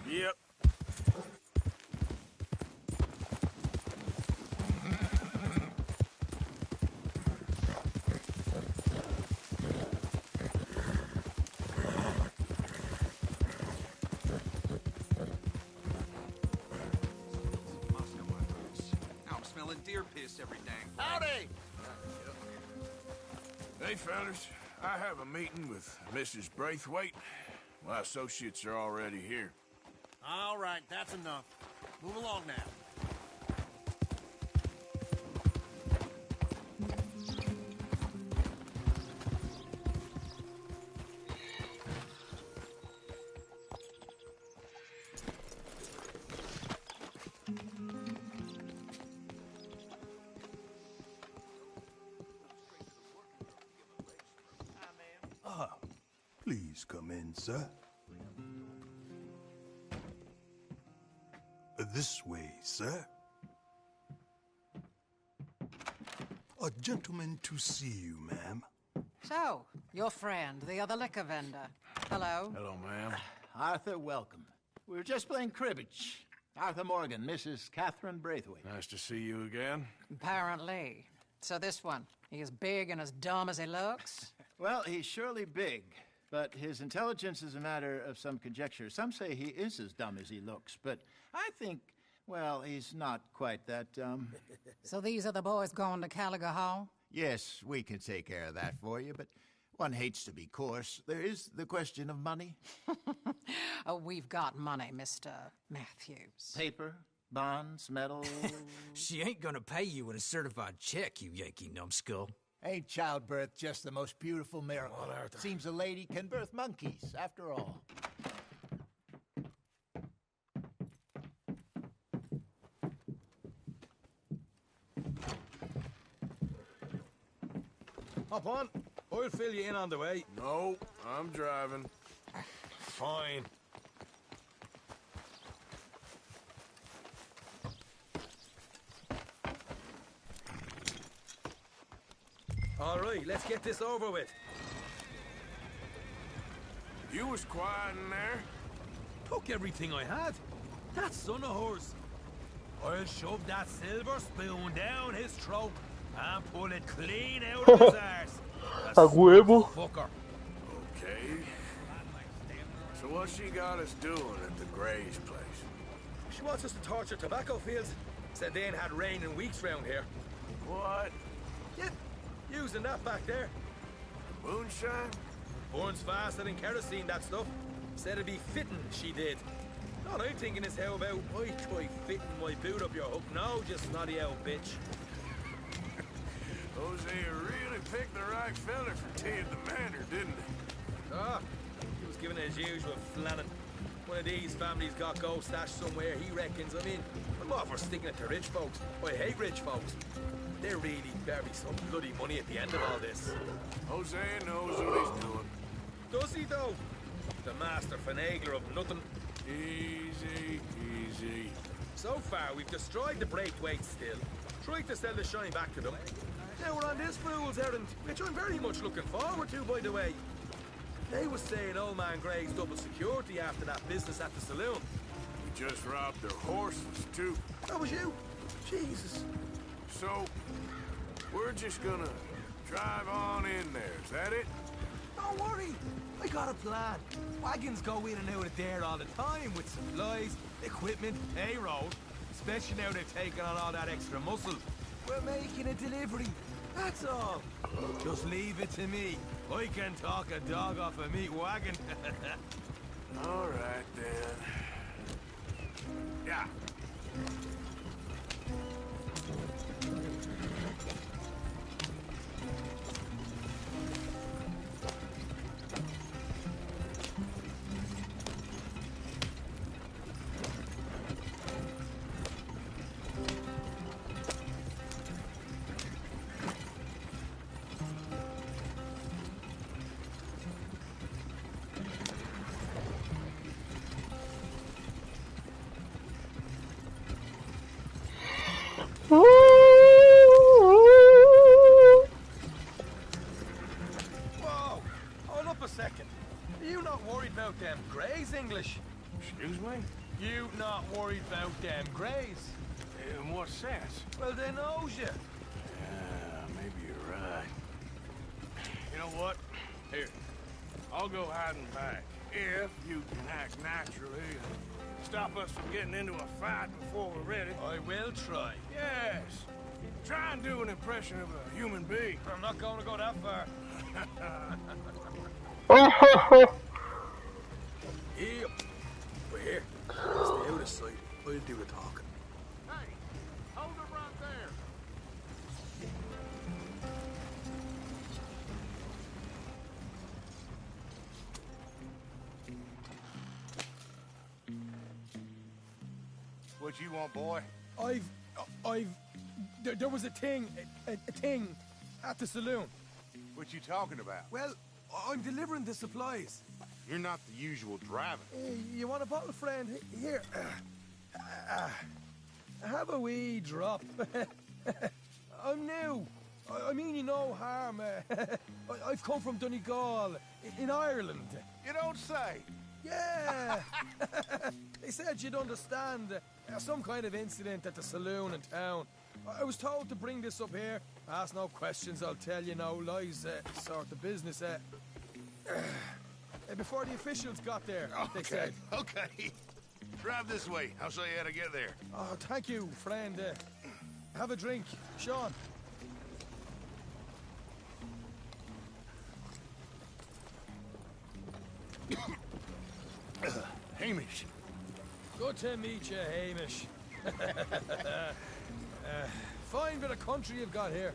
Yep. Now I'm smelling deer piss every dang day. Howdy! Hey, fellas. I have a meeting with Mrs. Braithwaite. My associates are already here. All right, that's enough. Move along now. Please come in, sir. This way, sir. A gentleman to see you, ma'am. So, your friend, the other liquor vendor. Hello. Hello, ma'am. Arthur, welcome. We were just playing cribbage. Arthur Morgan, Mrs. Catherine Braithwaite. Nice to see you again. Apparently. So this one, he is big and as dumb as he looks? Well, he's surely big, but his intelligence is a matter of some conjecture. Some say he is as dumb as he looks, but I think, well, he's not quite that dumb. So these are the boys going to Caliga Hall? Yes, we can take care of that for you, but one hates to be coarse. There is the question of money. Oh, we've got money, Mr. Matthews. Paper, bonds, metal. She ain't gonna pay you with a certified check, you Yankee numbskull. Ain't childbirth just the most beautiful miracle? Seems a lady can birth monkeys, after all. Hop on. I'll fill you in on the way. No, I'm driving. Fine. All right, let's get this over with. You was quiet in there. Took everything I had. That son of hers. I'll shove that silver spoon down his throat and pull it clean out of his arse. A huevo. Fucker. Okay. So what she got us doing at the Gray's place? She wants us to torture tobacco fields. Said they ain't had rain in weeks round here. What? Yeah, using that back there. Moonshine? Burns faster than kerosene, that stuff. Said it'd be fitting, she did. All I'm thinking is how about I try fitting my boot up your hook now, just snotty old bitch. Hosea really picked the right fella for tea at the manor, didn't he? Ah, he was giving his usual flannin'. One of these families got gold stashed somewhere, he reckons. I mean, I'm all for sticking it to rich folks. I hate rich folks. There really better be some bloody money at the end of all this. Hosea knows what he's doing. Does master finagler of nothing. Easy, easy. So far, we've destroyed the Braithwaite still, tried to sell the shine back to them. Now we're on this fool's errand, which I'm very much looking forward to, by the way. They was saying old man Gray's double security after that business at the saloon. We just robbed their horses, too. That was you? Jesus. So, we're just gonna drive on in there, is that it? Don't worry, I got a plan. Wagons go in and out of there all the time with supplies, equipment, payroll. Especially now they're taking on all that extra muscle. We're making a delivery, that's all. Just leave it to me. I can talk a dog off a meat wagon. All right, then. Yeah. Whoa, hold up a second. Are you not worried about them Greys, English? Excuse me? You not worried about them Greys? In what sense? Well, they knows you. Yeah, maybe you're right. You know what? Here, I'll go hiding back. If you can act naturally and stop us from getting into a fight before we're ready. I will try. Yes. Try and do an impression of a human being. I'm not going to go that far. Yep. We're here. Stay out of sight. I'll do the talking. Hey, hold it right there. What you want, boy? There was a thing at the saloon. What you talking about? Well, I'm delivering the supplies. You're not the usual driver. You want a bottle, friend? Here. Have a wee drop. I'm new. I mean you no harm. I've come from Donegal, in Ireland. You don't say. Yeah. They said you'd understand. Some kind of incident at the saloon in town. I was told to bring this up here. Ask no questions, I'll tell you no lies. Sort of business. Before the officials got there, they said. Okay. Drive this way. I'll show you how to get there. Oh, thank you, friend. Have a drink, Sean. Hamish. Good to meet you, Hamish. Fine bit of country you've got here.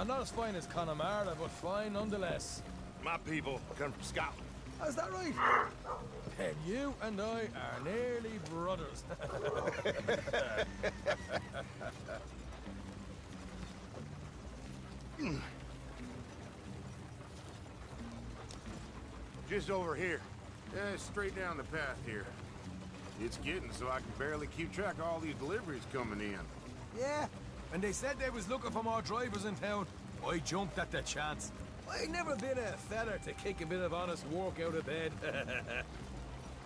Not as fine as Connemara, but fine nonetheless. My people come from Scotland. Is that right? Then you and I are nearly brothers. Just over here. Straight down the path here. It's getting so I can barely keep track of all these deliveries coming in. Yeah, and they said they was looking for more drivers in town. I jumped at the chance. I never been a feller to kick a bit of honest work out of bed.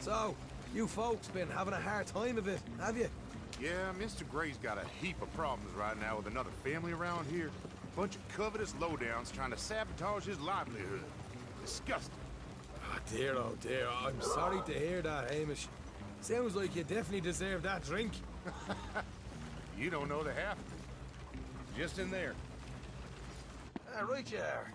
So, you folks been having a hard time of it, have you? Yeah, Mr. Gray's got a heap of problems right now with another family around here. Bunch of covetous lowdowns trying to sabotage his livelihood. Disgusting. Oh dear, I'm sorry to hear that, Hamish. Sounds like you definitely deserve that drink. You don't know the half of it. Just in there. Right you are.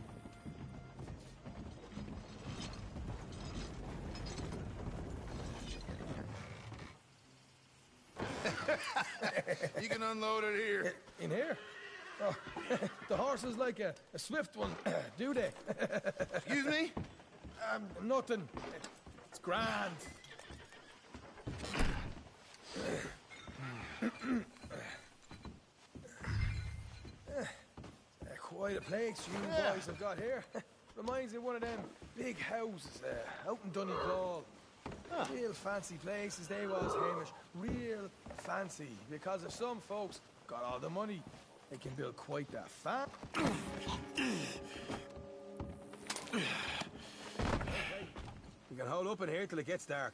You can unload it here. In here? Oh, the horse is like a swift one, do they? Excuse me? Nothing. It's grand. Quite a place you boys have got here. Reminds me of one of them big houses out in Donegal. Real fancy places they was, Hamish. Real fancy. Because if some folks got all the money, they can build quite that Okay. We can hold up in here till it gets dark.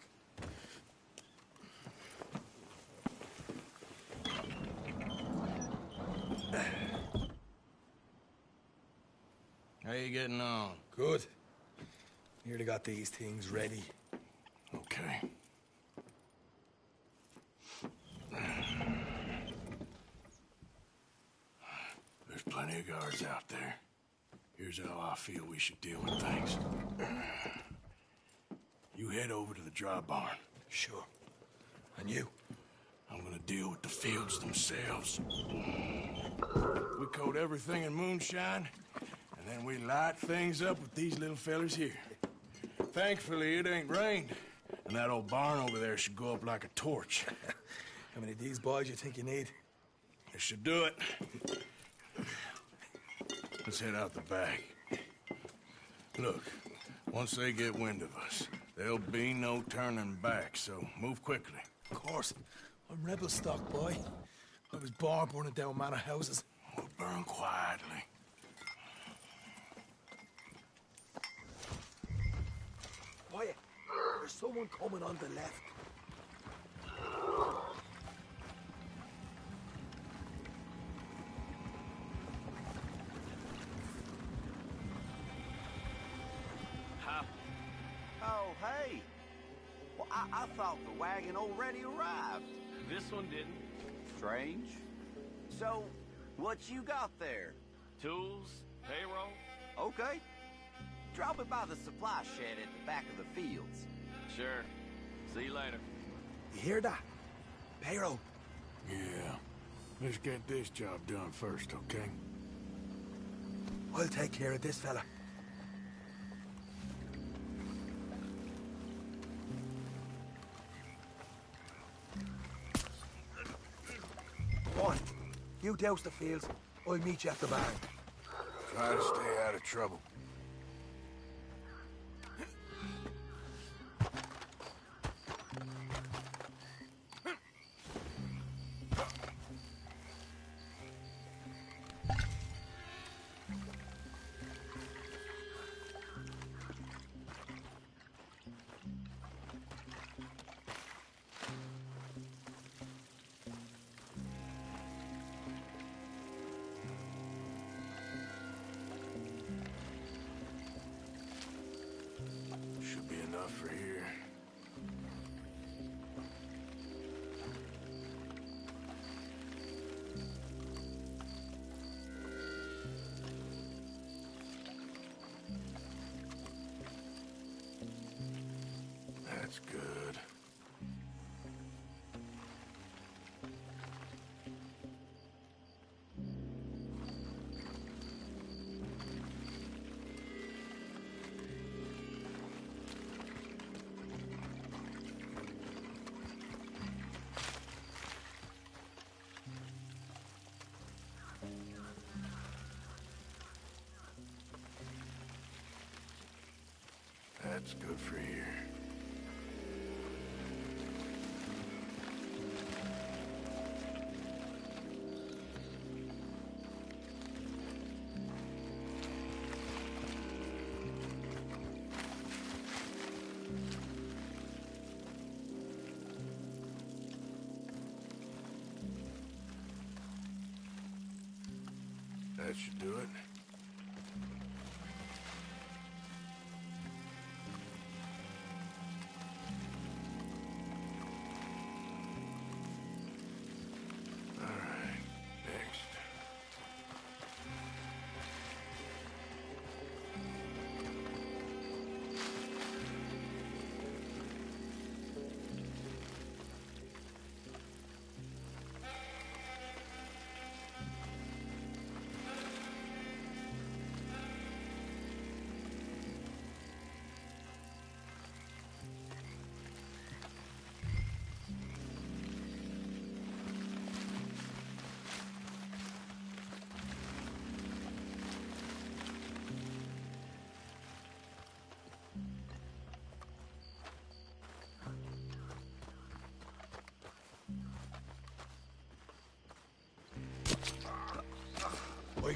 How you getting on? Good. Nearly got these things ready. Okay. There's plenty of guards out there. Here's how I feel we should deal with things. You head over to the dry barn. Sure. And you? I'm gonna deal with the fields themselves. We coat everything in moonshine, and then we light things up with these little fellers here. Thankfully, it ain't rained, and that old barn over there should go up like a torch. How many of these boys you think you need? It should do it. Let's head out the back. Look, once they get wind of us, there'll be no turning back, so move quickly. Of course. I'm rebel stock, boy. I was born burning down manor houses. We'll burn quietly. Quiet. There's someone coming on the left. Oh, hey. Well, I thought the wagon already arrived. This one didn't. Strange. So, what you got there? Tools, payroll. Okay. Drop it by the supply shed at the back of the fields. Sure. See you later. You hear that? Payroll. Yeah. Let's get this job done first, okay? I'll take care of this fella. Come on. You douse the fields. I'll meet you at the barn. Try to stay out of trouble. Should be enough for here. That's good. That's good for here. That should do it. All right, next.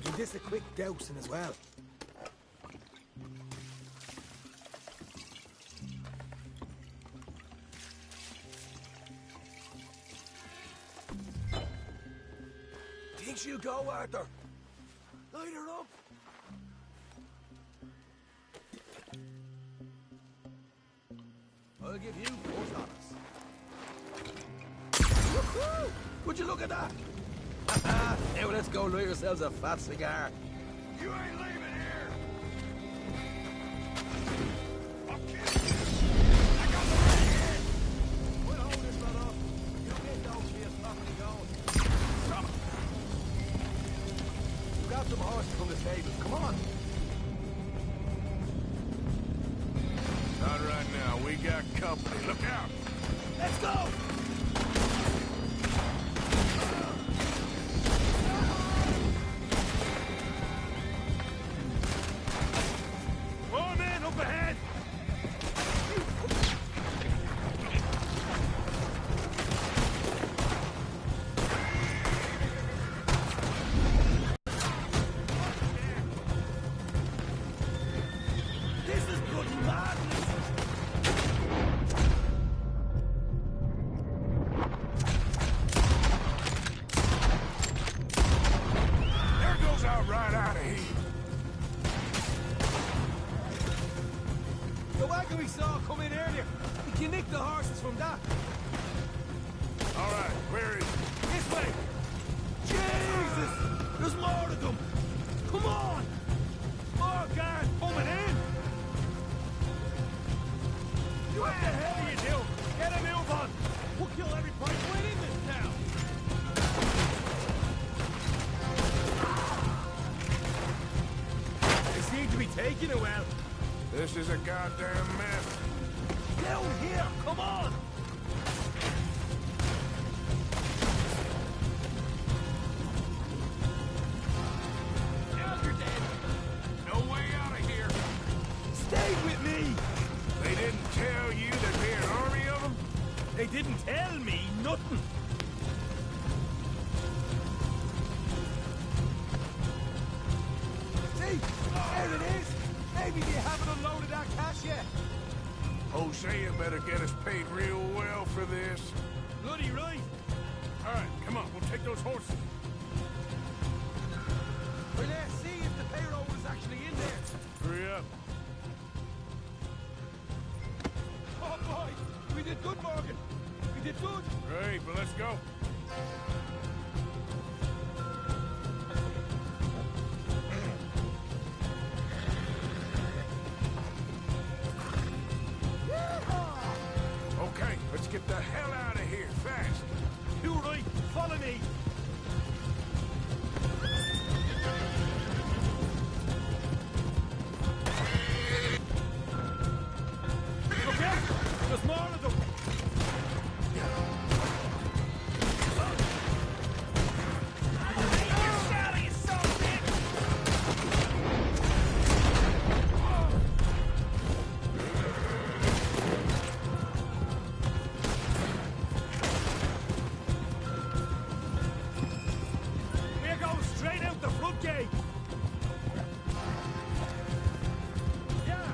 give this a quick dousing as well. Think she'll go, Arthur? Light her up. I'll give you 4 stars. Woohoo! Would you look at that? Now let's go light ourselves a fat cigar. You ain't leaving here! We'll hold this lot up. You get those here properly going. Stop! Grab some horses from the stable. Come on. Not right now. We got company. Look out! Let's go! More men up ahead! This is bloody madness! There goes out right out of here. The wagon we saw come in earlier. We can nick the horses from that. All right, where is he? This way! Jesus! There's more of them! Come on! More guards coming in! What the hell are you doing? Get a move on! We'll kill every pikeman in this town! They seem to be taking a while. This is a goddamn mess. Down here! Come on! Now you're dead. No way out of here. Stay with me! They didn't tell you there'd be an army of them? They didn't tell me nothing. See? There it is! Maybe they haven't unloaded that cash yet. Hosea better get us paid real well for this. Bloody right! All right, come on, we'll take those horses. Well, let's see if the payroll is actually in there. Hurry up. Oh boy! We did good, Morgan! We did good! Great, but let's go. Okay, let's get the hell out of here, fast. You right! Follow me! Okay, there's more of them! We're going straight out the front gate! Yeah!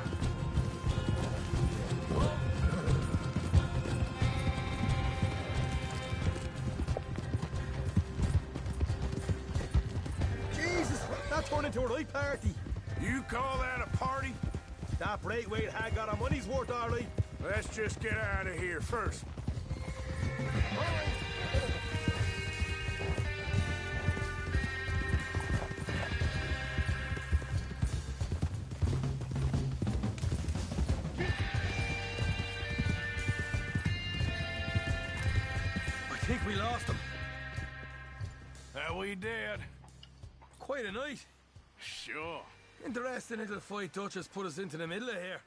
Jesus! That turned into a right party! You call that a party? That Braithwaite had got our money's worth, all right. Let's just get out of here first. I think we lost them. Are we dead? Quite a night. Sure. Interesting little fight Duchess put us into the middle of here.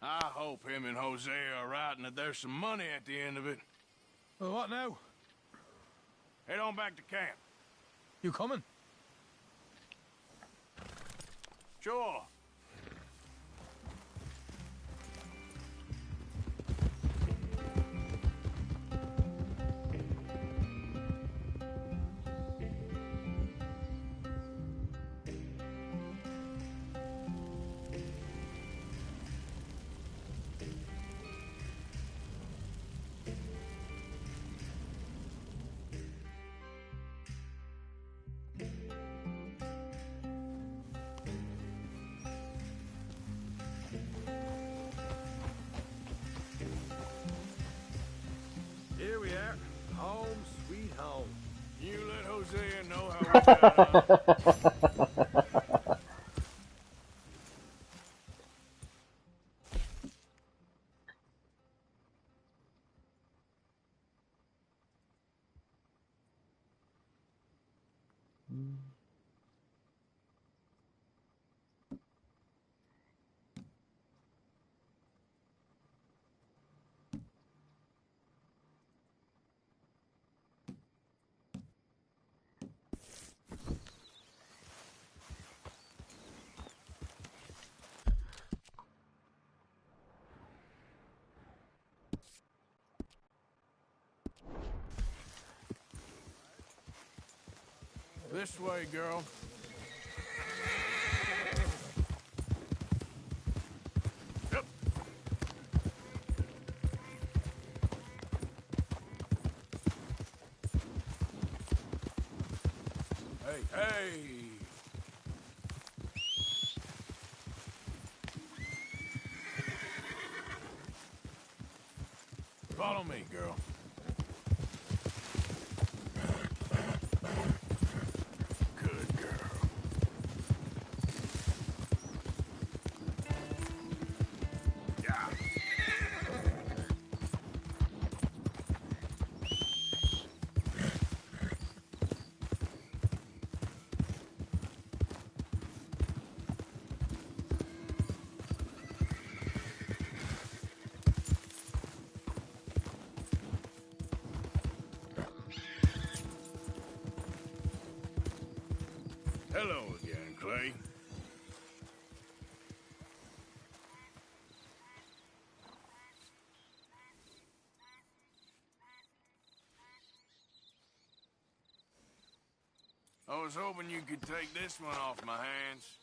I hope him and Hosea are right and that there's some money at the end of it. Well, what now? Head on back to camp. You coming? Sure. Hosea know how we got on? This way, girl. Yep. Hey, hey! Follow me, girl. Good girl. Yeah. Hello again, Clay. I was hoping you could take this one off my hands.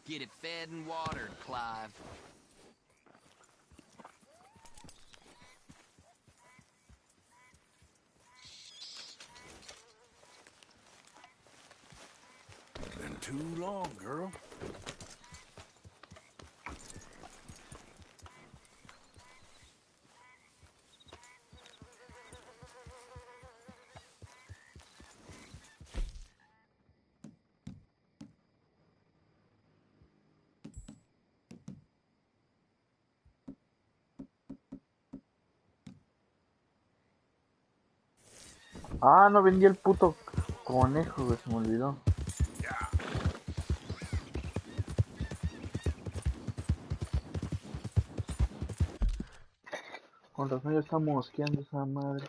Get it fed and watered, Clive. Been too long, girl. Ah, no vendí el puto conejo, güey, se me olvidó. Con razón ya está mosqueando esa madre.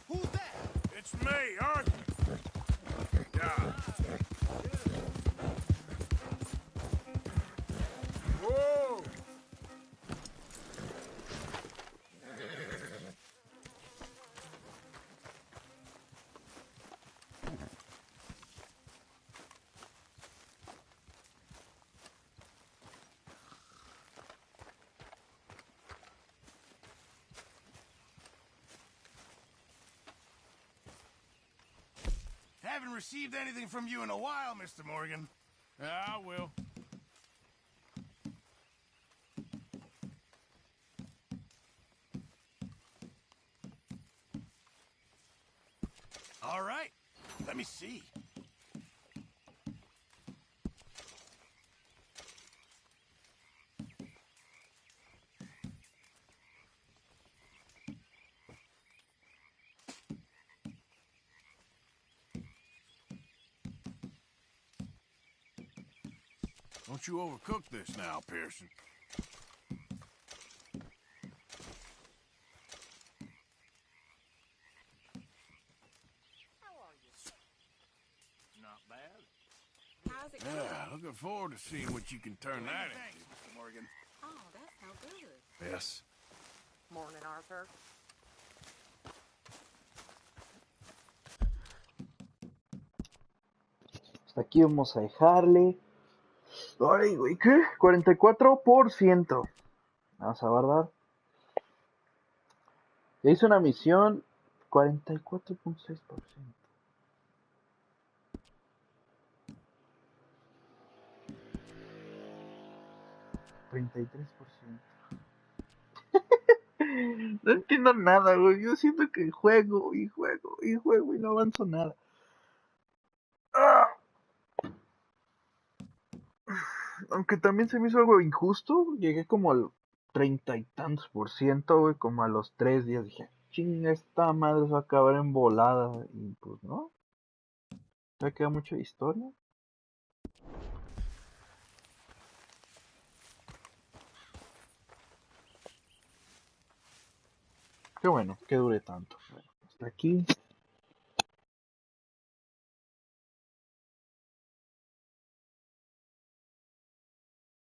Who's that? It's me, Arthur. Yeah. Whoa! Haven't received anything from you in a while, Mr. Morgan. I will. All right. Let me see. Don't you overcook this now, Pearson. Not bad. How's it going? Yeah, looking forward to seeing what you can turn that into. Mr. Morgan. Oh, that sounds good. Yes. Morning, Arthur. Hasta aquí vamos a dejarle. Ay, güey, ¿qué? 44%. Vamos a guardar. Ya hice una misión. 44.6%. 33%. No entiendo nada, güey. Yo siento que juego y juego y juego y no avanzo nada. ¡Ah! Aunque también se me hizo algo injusto. Llegué como al 30 y tantos %, güey. Como a los 3 días dije, ching, esta madre se va a acabar en volada. Y pues no. Ya queda mucha historia. Qué bueno, que dure tanto. Bueno, hasta aquí.